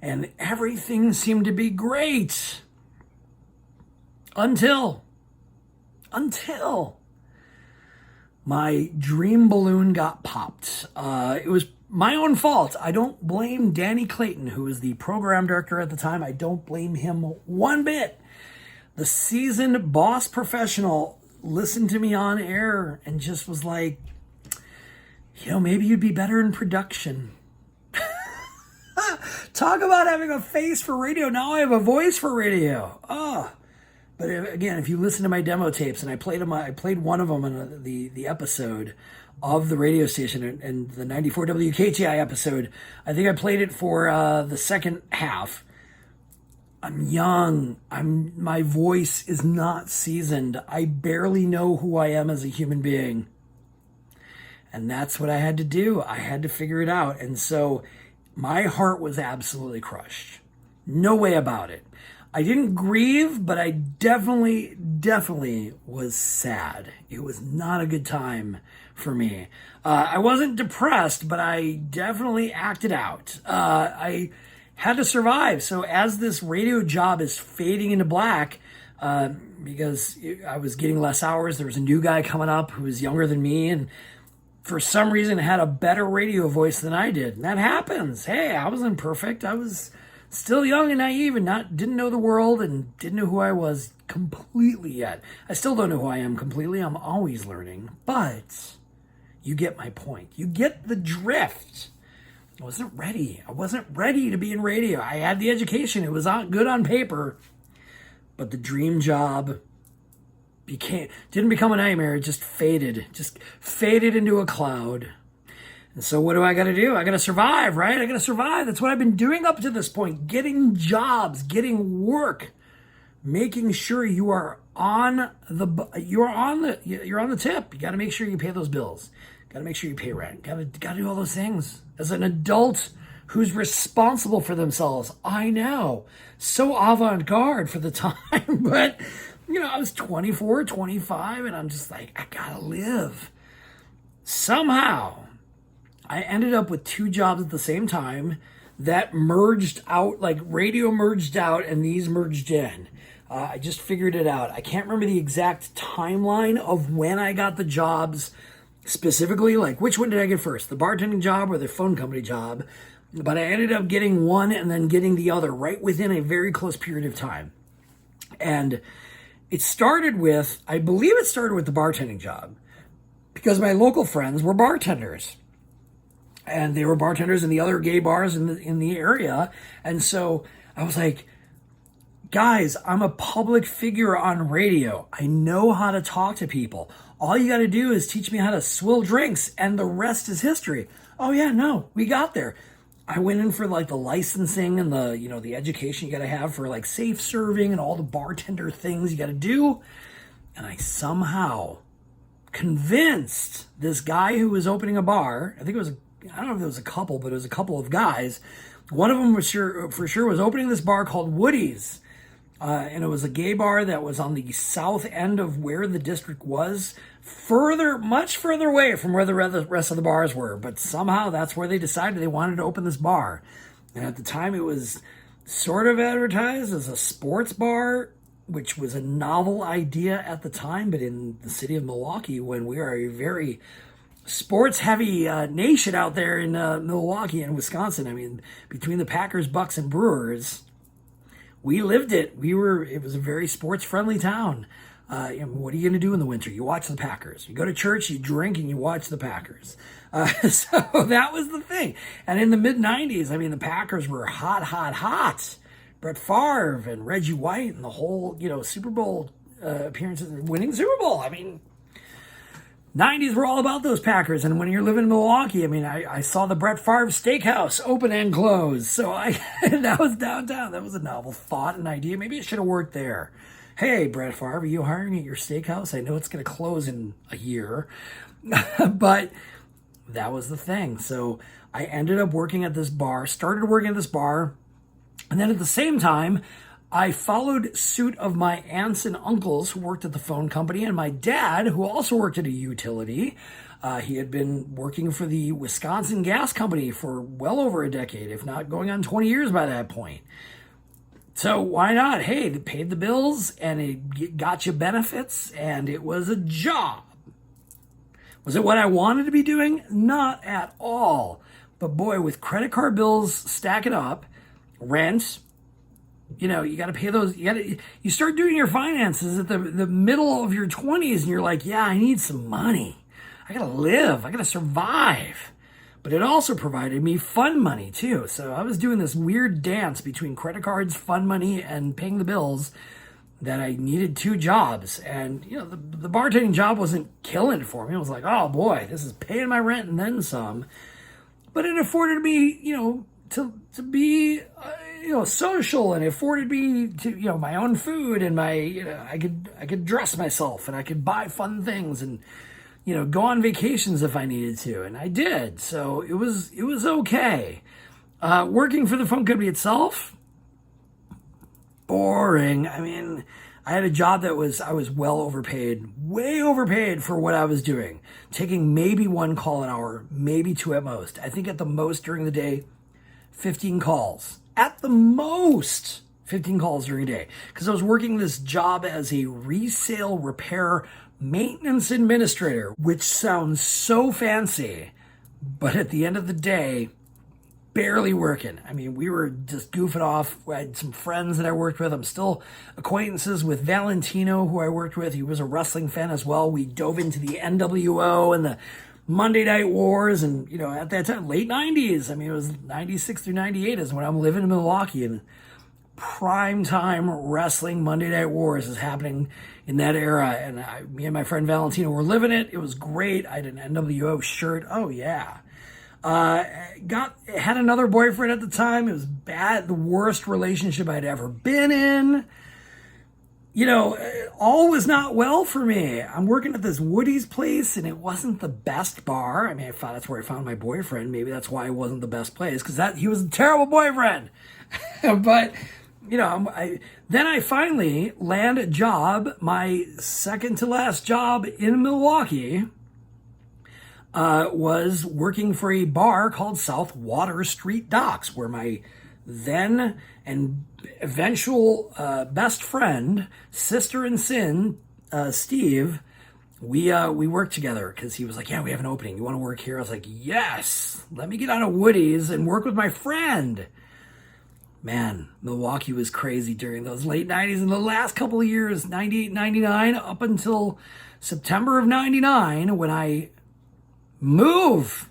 and everything seemed to be great. Until my dream balloon got popped. It was my own fault. I don't blame Danny Clayton, who was the program director at the time. I don't blame him one bit. The seasoned boss professional listened to me on air and just was like, maybe you'd be better in production. Talk about having a face for radio. Now I have a voice for radio. Oh. But again, if you listen to my demo tapes, and I played one of them in the episode of the radio station, and the 94 WKTI episode, I think I played it for the second half. I'm young. My voice is not seasoned. I barely know who I am as a human being. And that's what I had to do. I had to figure it out. And so my heart was absolutely crushed. No way about it. I didn't grieve, but I definitely was sad. It was not a good time for me. I wasn't depressed, but I definitely acted out. I had to survive. So as this radio job is fading into black, because I was getting less hours, there was a new guy coming up who was younger than me, and for some reason had a better radio voice than I did. And that happens. Hey, I wasn't perfect. I was still young and naive and didn't know the world and didn't know who I was completely yet. I still don't know who I am completely. I'm always learning. But you get my point. You get the drift. I wasn't ready. I wasn't ready to be in radio. I had the education. It was good on paper. But the dream job didn't become a nightmare. It just faded into a cloud. And so what do I got to do? I got to survive, right? I got to survive. That's what I've been doing up to this point. Getting jobs, getting work, making sure you are you're on the tip. You got to make sure you pay those bills. Got to make sure you pay rent. Got to do all those things. As an adult who's responsible for themselves, I know. So avant-garde for the time, but I was 24, 25, and I'm just like, I got to live. Somehow, I ended up with 2 jobs at the same time that merged out, like radio merged out and these merged in. I just figured it out. I can't remember the exact timeline of when I got the jobs specifically, like which one did I get first, the bartending job or the phone company job, but I ended up getting one and then getting the other right within a very close period of time. And I believe it started with the bartending job because my local friends were bartenders. And they were bartenders in the other gay bars in the area. And so I was like, guys, I'm a public figure on radio. I know how to talk to people. All you got to do is teach me how to swill drinks and the rest is history. Oh yeah, no, we got there. I went in for like the licensing and the education you got to have for like safe serving and all the bartender things you got to do. And I somehow convinced this guy who was opening a bar, I don't know if it was a couple, but it was a couple of guys. One of them was for sure was opening this bar called Woody's. And it was a gay bar that was on the south end of where the district was, much further away from where the rest of the bars were. But somehow that's where they decided they wanted to open this bar. And at the time it was sort of advertised as a sports bar, which was a novel idea at the time. But in the city of Milwaukee, when we are a very sports-heavy nation out there in Milwaukee and Wisconsin, I mean, between the Packers, Bucks, and Brewers, we lived it. It was a very sports-friendly town. What are you going to do in the winter? You watch the Packers. You go to church, you drink, and you watch the Packers. So that was the thing. And in the mid-'90s, I mean, the Packers were hot, hot, hot. Brett Favre and Reggie White and the whole, Super Bowl appearances, winning Super Bowl. I mean, 90s were all about those Packers. And when you're living in Milwaukee, I mean, I saw the Brett Favre Steakhouse open and close. So that was downtown. That was a novel thought and idea. Maybe it should have worked there. Hey, Brett Favre, are you hiring at your steakhouse? I know it's going to close in a year. But that was the thing. So I ended up working at this bar, started working at this bar. And then at the same time, I followed suit of my aunts and uncles who worked at the phone company and my dad, who also worked at a utility. He had been working for the Wisconsin Gas Company for well over a decade, if not going on 20 years by that point. So why not? Hey, they paid the bills and it got you benefits and it was a job. Was it what I wanted to be doing? Not at all. But boy, with credit card bills stacking up, rent, you got to pay those. You start doing your finances at the middle of your 20s and you're like, yeah, I need some money. I got to live. I got to survive. But it also provided me fun money too. So I was doing this weird dance between credit cards, fun money, and paying the bills that I needed 2 jobs. And, the bartending job wasn't killing it for me. It was like, oh boy, this is paying my rent and then some. But it afforded me, to be, social, and it afforded me to, my own food and I could dress myself and I could buy fun things and, go on vacations if I needed to. And I did. So it was okay. Working for the phone company itself, boring. I mean, I had a job I was well overpaid, way overpaid for what I was doing, taking maybe 1 call an hour, maybe 2 at most. I think at the most during the day, 15 calls. At the most, 15 calls during a day. Because I was working this job as a resale repair maintenance administrator, which sounds so fancy, but at the end of the day, barely working. I mean, we were just goofing off. I had some friends that I worked with. I'm still acquaintances with Valentino, who I worked with. He was a wrestling fan as well. We dove into the NWO and the Monday Night Wars, and at that time, late 90s. I mean, it was 96 through 98 is when I'm living in Milwaukee, and prime time wrestling Monday Night Wars is happening in that era. And me and my friend Valentino were living it. It was great. I had an NWO shirt. Oh yeah. Had another boyfriend at the time. It was bad, the worst relationship I'd ever been in. all was not well for me. I'm working at this Woody's place, and it wasn't the best bar. I mean, I thought that's where I found my boyfriend. Maybe that's why it wasn't the best place, because he was a terrible boyfriend. But then I finally land a job, my second to last job in Milwaukee. Was working for a bar called South Water Street Docks, where my then and eventual best friend, sister in sin, Steve, we worked together because he was like, yeah, we have an opening. You want to work here? I was like, yes, let me get on a Woody's and work with my friend. Man, Milwaukee was crazy during those late 90s and the last couple of years, 98, 99, up until September of 99, when I move.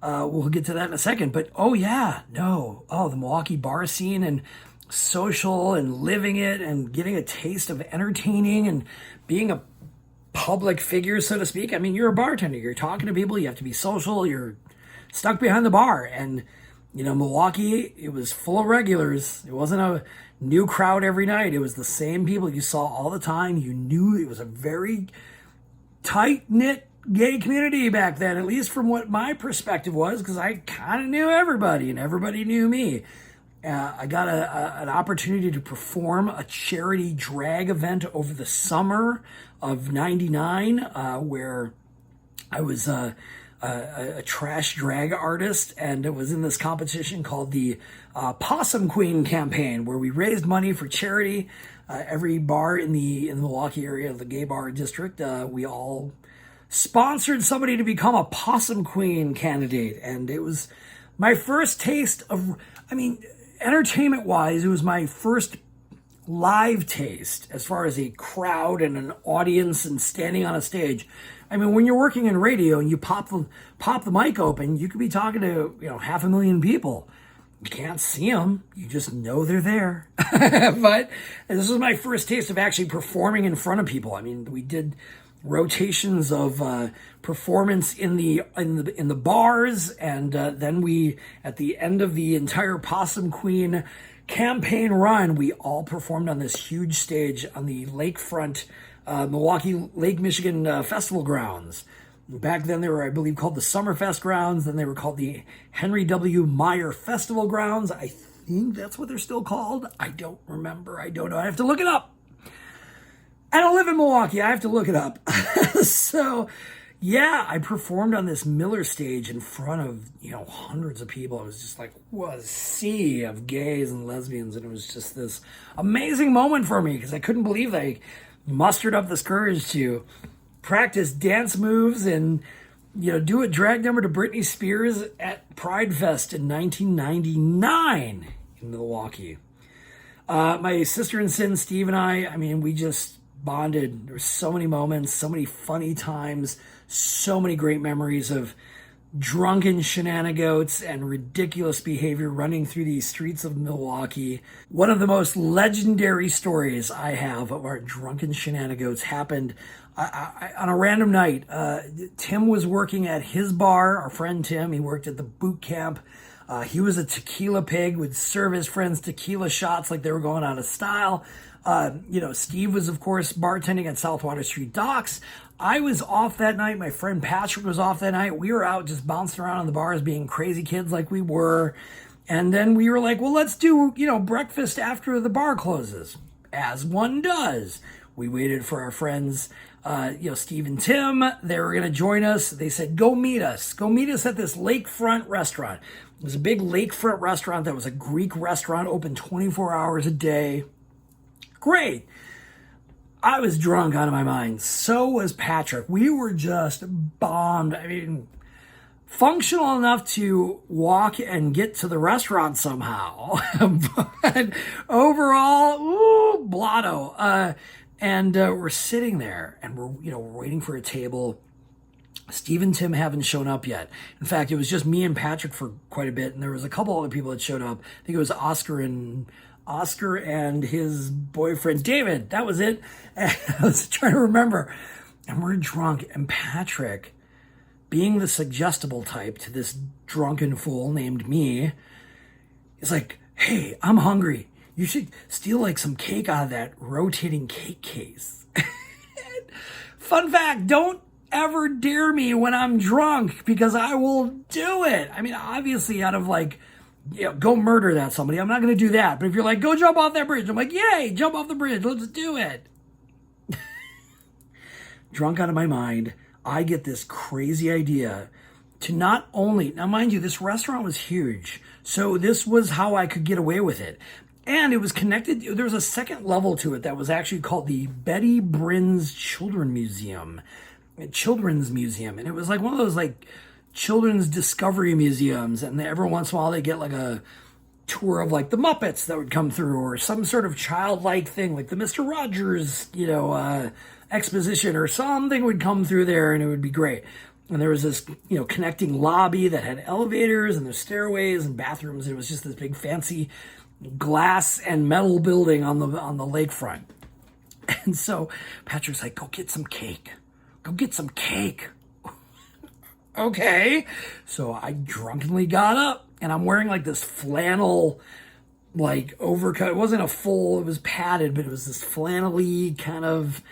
We'll get to that in a second, but the Milwaukee bar scene and social and living it and getting a taste of entertaining and being a public figure, so to speak. I mean, you're a bartender, you're talking to people, you have to be social, you're stuck behind the bar. And, Milwaukee, it was full of regulars. It wasn't a new crowd every night. It was the same people you saw all the time. You knew it was a very tight-knit gay community back then, at least from what my perspective was, because I kind of knew everybody and everybody knew me. I got an opportunity to perform a charity drag event over the summer of 99, where I was a trash drag artist, and it was in this competition called the Possum Queen campaign, where we raised money for charity. Every bar in the Milwaukee area, the gay bar district, we all sponsored somebody to become a Possum Queen candidate. And it was my first taste of, entertainment-wise, it was my first live taste as far as a crowd and an audience and standing on a stage. I mean, when you're working in radio and you pop the mic open, you could be talking to 500,000 people. You can't see them. You just know they're there. But this was my first taste of actually performing in front of people. I mean, we did rotations of performance in the bars, and then we, at the end of the entire Possum Queen campaign run, we all performed on this huge stage on the lakefront Milwaukee Lake Michigan Festival grounds. Back then they were, I believe, called the Summerfest grounds. Then they were called the Henry W. Meyer Festival grounds. I think that's what they're still called. I don't remember. I don't know. I have to look it up. I don't live in Milwaukee. I have to look it up. So, yeah, I performed on this Miller stage in front of, hundreds of people. It was just like, what a sea of gays and lesbians. And it was just this amazing moment for me, because I couldn't believe they mustered up this courage to practice dance moves and, do a drag number to Britney Spears at Pride Fest in 1999 in Milwaukee. My sister in sin, Steve, and I mean, we just bonded. There were so many moments, so many funny times, so many great memories of drunken shenanigans and ridiculous behavior running through these streets of Milwaukee. One of the most legendary stories I have of our drunken shenanigans happened on a random night. Tim was working at his bar. Our friend Tim, he worked at the boot camp. He was a tequila pig, would serve his friends tequila shots like they were going out of style. Steve was, of course, bartending at South Water Street Docks. I was off that night. My friend Patrick was off that night. We were out just bouncing around in the bars being crazy kids like we were. And then we were like, well, let's do, breakfast after the bar closes, as one does. We waited for our friends, Steve and Tim. They were going to join us. They said, go meet us. Go meet us at this lakefront restaurant. It was a big lakefront restaurant that was a Greek restaurant, open 24 hours a day. Great. I was drunk out of my mind. So was Patrick. We were just bombed. I mean, functional enough to walk and get to the restaurant somehow. But overall, blotto. And we're sitting there and we're waiting for a table. Steve and Tim haven't shown up yet. In fact, it was just me and Patrick for quite a bit. And there was a couple other people that showed up. I think it was Oscar and his boyfriend, David. That was it. And I was trying to remember. And we're drunk. And Patrick, being the suggestible type to this drunken fool named me, is like, hey, I'm hungry. You should steal like some cake out of that rotating cake case. Fun fact, don't ever dare me when I'm drunk because I will do it. I mean, obviously out of like, go murder that somebody. I'm not going to do that. But if you're like, go jump off that bridge, I'm like, yay, jump off the bridge. Let's do it. Drunk out of my mind, I get this crazy idea to not only, now mind you, this restaurant was huge. So this was how I could get away with it. And it was connected. There was a second level to it that was actually called the Betty Brin's Children's Museum. And it was like one of those like children's discovery museums. And every once in a while they get like a tour of like the Muppets that would come through, or some sort of childlike thing like the Mr. Rogers, exposition or something would come through there, and it would be great. And there was this, connecting lobby that had elevators and there's stairways and bathrooms. It was just this big fancy glass and metal building on the lakefront. And so Patrick's like, go get some cake. Okay. So I drunkenly got up, and I'm wearing like this flannel like overcoat. It wasn't a full, it was padded, but it was this flannel-y kind of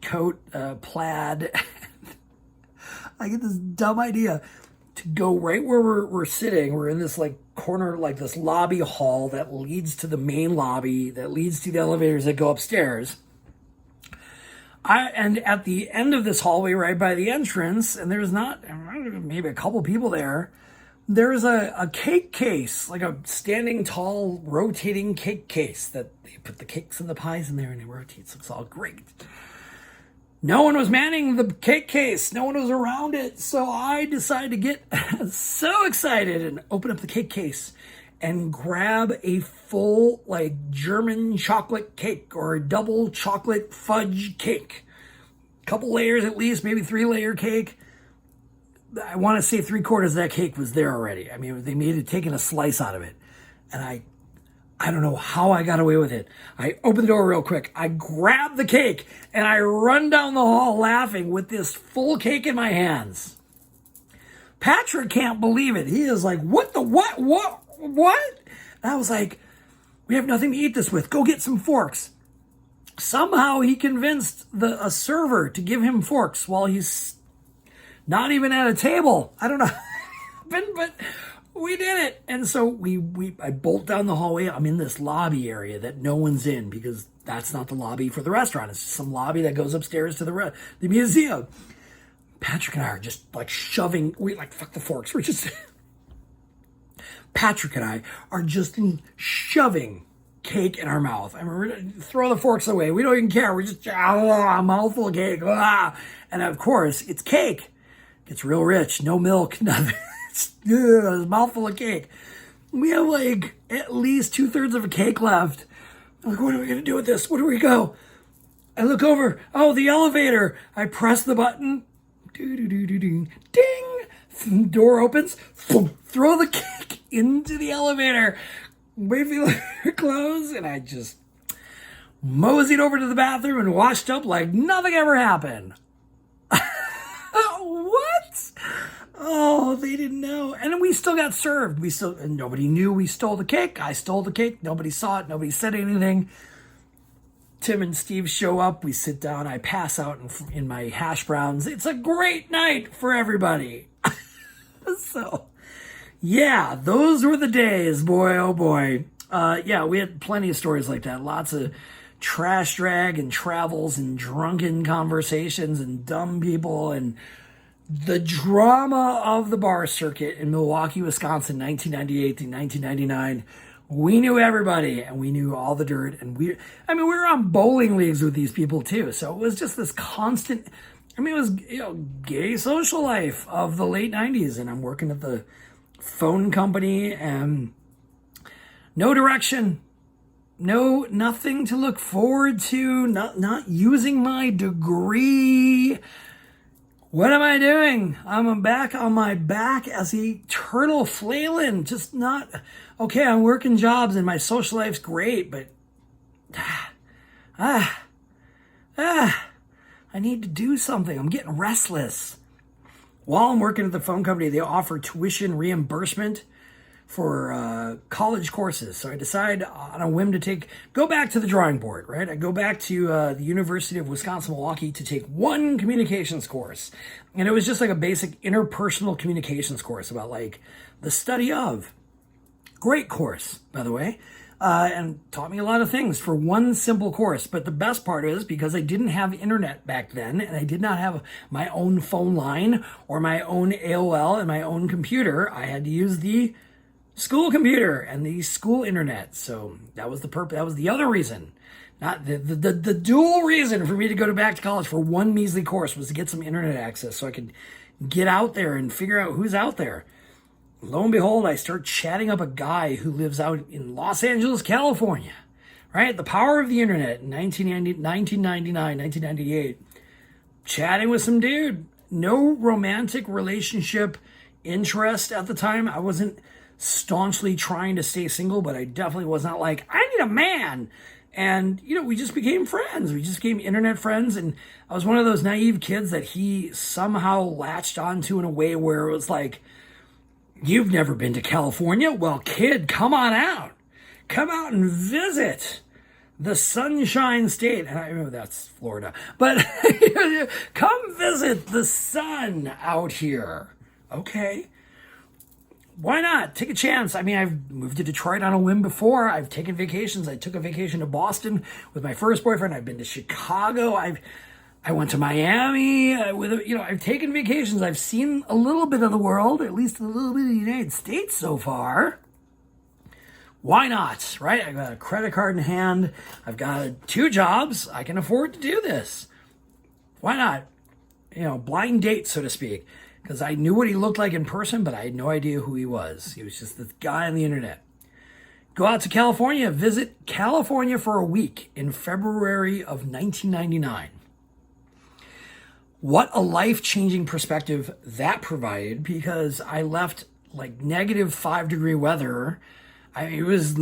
coat, plaid. I get this dumb idea to go right where we're sitting. We're in this like corner, like this lobby hall that leads to the main lobby, that leads to the elevators that go upstairs. And at the end of this hallway, right by the entrance, and there's not, maybe a couple people there, there's a cake case, like a standing tall, rotating cake case that they put the cakes and the pies in there and it rotates. It's all great. No one was manning the cake case. No one was around it. So I decided to get so excited and open up the cake case and grab a full like German chocolate cake or a double chocolate fudge cake. Couple layers at least, maybe 3-layer cake. I want to say 3/4 of that cake was there already. I mean, they made it, taking a slice out of it. And I don't know how I got away with it. I opened the door real quick. I grab the cake and I run down the hall laughing with this full cake in my hands. Patrick can't believe it. He is like, what? And I was like, we have nothing to eat this with. Go get some forks. Somehow he convinced a server to give him forks while he's not even at a table. I don't know. but we did it. And so I bolt down the hallway. I'm in this lobby area that no one's in because that's not the lobby for the restaurant. It's just some lobby that goes upstairs to the museum. Patrick and I are just like shoving, fuck the forks. We're just, Patrick and I are just shoving cake in our mouth. I mean, we're gonna throw the forks away. We don't even care. We're just, a mouthful of cake. And of course, it's cake. It's real rich. No milk, nothing. It's a mouthful of cake. We have like at least 2/3 of a cake left. I'm like, what are we going to do with this? Where do we go? I look over. Oh, the elevator. I press the button. Ding. Door opens. Throw the cake into the elevator. Wait for the elevator close. And I just moseyed over to the bathroom and washed up like nothing ever happened. What? Oh, they didn't know. And then we still got served. And nobody knew we stole the cake. I stole the cake. Nobody saw it. Nobody said anything. Tim and Steve show up. We sit down. I pass out in my hash browns. It's a great night for everybody. So, yeah, those were the days, boy, oh boy. Yeah, we had plenty of stories like that. Lots of trash drag and travels and drunken conversations and dumb people and the drama of the bar circuit in Milwaukee, Wisconsin, 1998 to 1999. We knew everybody and we knew all the dirt. And we were on bowling leagues with these people too. So it was just this constant, it was, gay social life of the late 90s. And I'm working at the phone company and no direction. Nothing to look forward to, not using my degree. What am I doing? I'm back on my back as a turtle flailing. Just not, okay, I'm working jobs and my social life's great, but I need to do something. I'm getting restless. While I'm working at the phone company, they offer tuition reimbursement college courses. So I decide on a whim to go back to the drawing board, right? I go back to the University of Wisconsin-Milwaukee to take one communications course. And it was just like a basic interpersonal communications course about like the study of. Great course, by the way. And taught me a lot of things for one simple course. But the best part is because I didn't have internet back then and I did not have my own phone line or my own AOL and my own computer, I had to use the school computer and the school internet. So that was the purpose. That was the other reason. Not the dual reason for me to go back to college for one measly course was to get some internet access so I could get out there and figure out who's out there. Lo and behold, I start chatting up a guy who lives out in Los Angeles, California, right? The power of the internet in 1999, 1998. Chatting with some dude. No romantic relationship interest at the time. I wasn't staunchly trying to stay single, but I definitely was not like, I need a man. And, we just became friends. We just became internet friends. And I was one of those naive kids that he somehow latched onto in a way where it was like, you've never been to California? Well, kid, come on out. Come out and visit the Sunshine State. And I know that's Florida. But come visit the sun out here. Okay. Why not? Take a chance. I mean, I've moved to Detroit on a whim before. I've taken vacations. I took a vacation to Boston with my first boyfriend. I've been to Chicago. I went to Miami I've taken vacations. I've seen a little bit of the world, at least a little bit of the United States so far. Why not, right? I've got a credit card in hand. I've got 2 jobs. I can afford to do this. Why not? Blind date, so to speak, because I knew what he looked like in person, but I had no idea who he was. He was just this guy on the internet. Go out to California, visit California for a week in February of 1999. What a life-changing perspective that provided, because I left like negative 5-degree weather. It was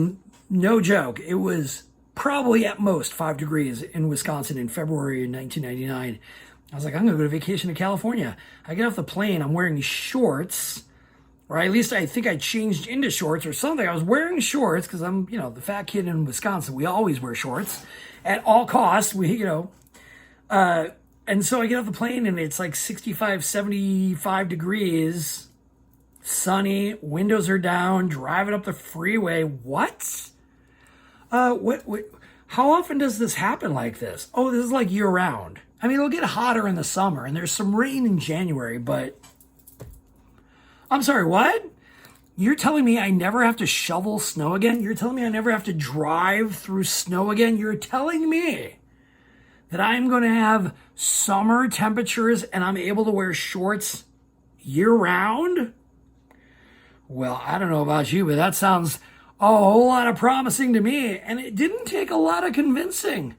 no joke. It was probably at most 5 degrees in Wisconsin in February of 1999. I was like, I'm going to go to vacation to California. I get off the plane. I'm wearing shorts, or at least I think I changed into shorts or something. I was wearing shorts because I'm, the fat kid in Wisconsin. We always wear shorts at all costs. And so I get off the plane and it's like 65, 75 degrees, sunny, windows are down, driving up the freeway. What? How often does this happen like this? Oh, this is like year round. I mean, it'll get hotter in the summer and there's some rain in January, but I'm sorry, what? You're telling me I never have to shovel snow again? You're telling me I never have to drive through snow again? You're telling me that I'm going to have summer temperatures and I'm able to wear shorts year round? Well, I don't know about you, but that sounds a whole lot of promising to me. And it didn't take a lot of convincing.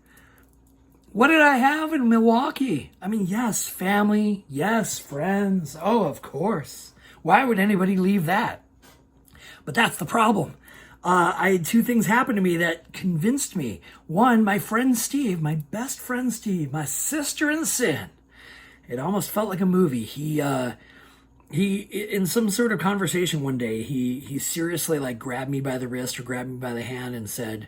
What did I have in Milwaukee? I mean, yes, family. Yes, friends. Oh, of course. Why would anybody leave that? But that's the problem. I had 2 things happen to me that convinced me. One, my friend Steve, my best friend Steve, my sister in sin. It almost felt like a movie. He in some sort of conversation one day, he seriously like grabbed me by the wrist or grabbed me by the hand and said,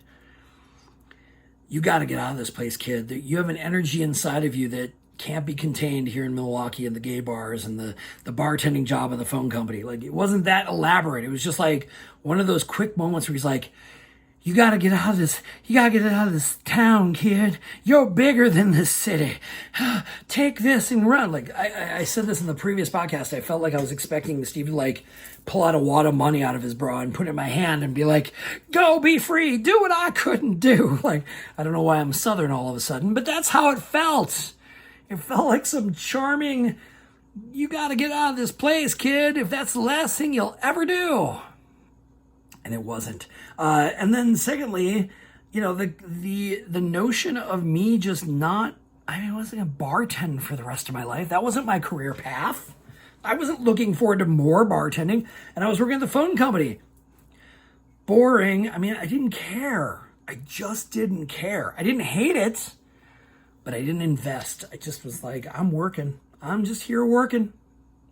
you got to get out of this place, kid. You have an energy inside of you that can't be contained here in Milwaukee and the gay bars and the bartending job of the phone company. Like, it wasn't that elaborate. It was just like one of those quick moments where he's like, you got to get out of this. You got to get out of this town, kid. You're bigger than this city. Take this and run. Like I said this in the previous podcast. I felt like I was expecting Steve to like pull out a wad of money out of his bra and put it in my hand and be like, go be free. Do what I couldn't do. Like, I don't know why I'm Southern all of a sudden, but that's how it felt. It felt like some charming, you got to get out of this place, kid, if that's the last thing you'll ever do. And it wasn't. And then secondly, the notion of me just not, I wasn't going to bartend for the rest of my life. That wasn't my career path. I wasn't looking forward to more bartending. And I was working at the phone company. Boring. I mean, I didn't care. I just didn't care. I didn't hate it. But I didn't invest. I just was like, I'm working. I'm just here working.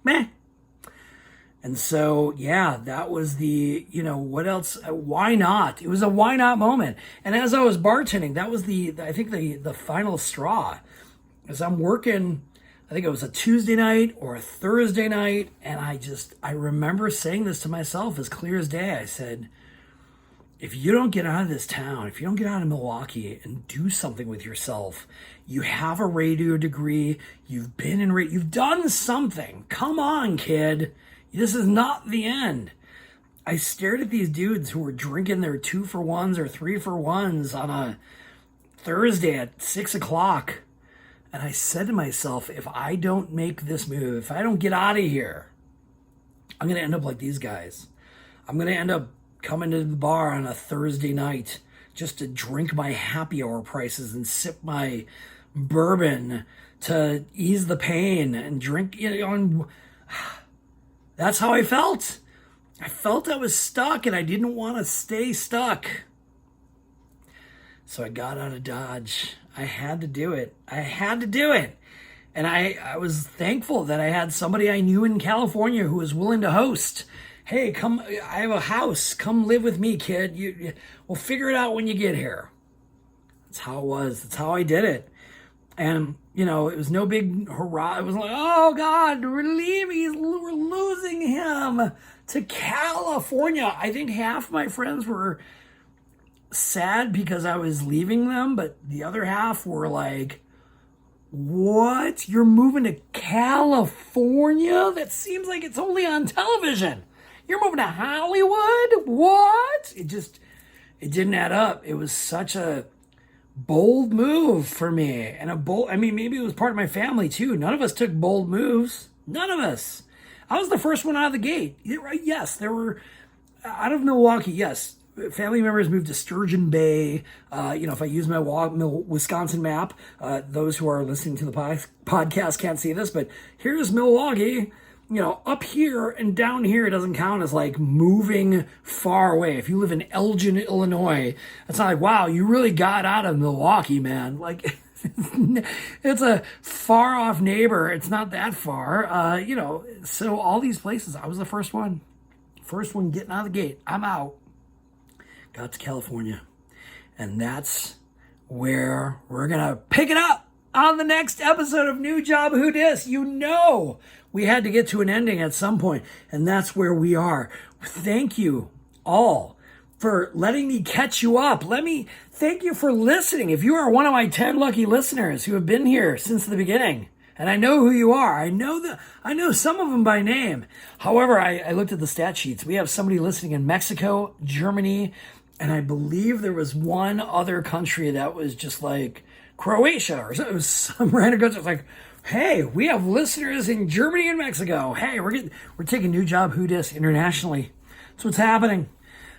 Meh. And so, yeah, that was the, what else? Why not? It was a why not moment. And as I was bartending, that was I think the final straw. As I'm working, I think it was a Tuesday night or a Thursday night. And I remember saying this to myself as clear as day. I said, if you don't get out of this town, if you don't get out of Milwaukee and do something with yourself, you have a radio degree, you've been in radio, you've done something. Come on, kid. This is not the end. I stared at these dudes who were drinking their 2-for-1s or 3-for-1s on a Thursday at 6 o'clock. And I said to myself, if I don't make this move, if I don't get out of here, I'm going to end up like these guys. I'm going to end up coming to the bar on a Thursday night just to drink my happy hour prices and sip my bourbon to ease the pain and drink, That's how I felt. I felt I was stuck and I didn't want to stay stuck. So I got out of Dodge. I had to do it. And I was thankful that I had somebody I knew in California who was willing to host. Hey, come, I have a house. Come live with me, kid. We'll figure it out when you get here. That's how it was. That's how I did it. And, it was no big hurrah. It was like, oh, God, we're leaving. We're losing him to California. I think half my friends were sad because I was leaving them, but the other half were like, what? You're moving to California? That seems like it's only on television. You're moving to Hollywood? What? It didn't add up. It was such a bold move for me. And maybe it was part of my family too. None of us took bold moves. None of us. I was the first one out of the gate. Yes, there were, out of Milwaukee, yes, family members moved to Sturgeon Bay. If I use my Wisconsin map, those who are listening to the podcast can't see this, but here's Milwaukee. Up here and down here doesn't count as like moving far away. If you live in Elgin, Illinois, it's not like, wow, you really got out of Milwaukee, man. Like, it's a far off neighbor. It's not that far. So all these places, I was the first one getting out of the gate. I'm out. Got to California. And that's where we're going to pick it up on the next episode of New Job Who Dis. We had to get to an ending at some point, and that's where we are. Thank you all for letting me catch you up. Let me thank you for listening. If you are one of my 10 lucky listeners who have been here since the beginning, and I know who you are. I know some of them by name. However, I looked at the stat sheets. We have somebody listening in Mexico, Germany, and I believe there was one other country that was just like Croatia or something. It was some random country. It's like, hey, we have listeners in Germany and Mexico. Hey, we're taking New Job Who Dis internationally. That's what's happening.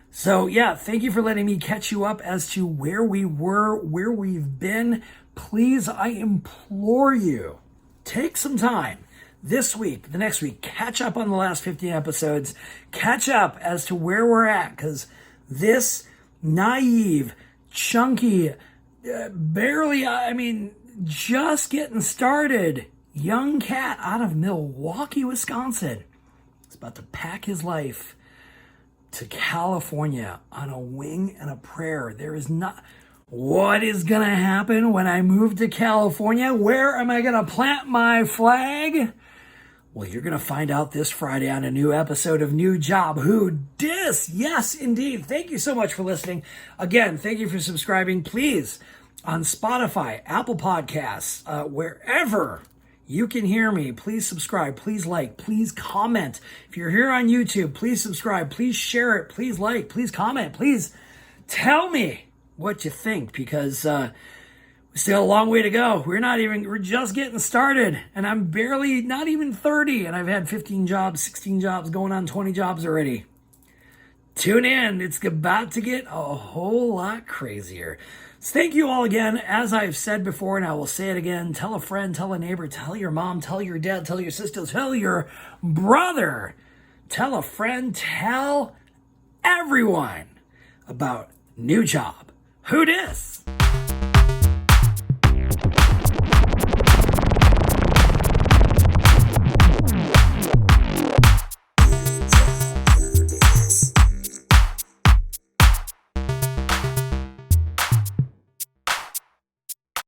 So yeah, thank you for letting me catch you up as to where we were, where we've been. Please, I implore you, take some time this week, the next week, catch up on the last 15 episodes, catch up as to where we're at, because this naive, chunky, just getting started young cat out of Milwaukee, Wisconsin is about to pack his life to California on a wing and a prayer. What is going to happen when I move to California? Where am I going to plant my flag? Well, you're going to find out this Friday on a new episode of New Job Who Dis. Yes, indeed. Thank you so much for listening. Again, thank you for subscribing. Please, on Spotify, Apple Podcasts, wherever you can hear me, please subscribe, please like, please comment. If you're here on YouTube, please subscribe, please share it, please like, please comment, please tell me what you think, because we still have a long way to go. We're just getting started, and I'm barely, not even 30, and I've had 15 jobs, 16 jobs, going on 20 jobs already. Tune in. It's about to get a whole lot crazier. So thank you all again. As I've said before, and I will say it again, tell a friend, tell a neighbor, tell your mom, tell your dad, tell your sister, tell your brother, tell a friend, tell everyone about New Job Who Dis.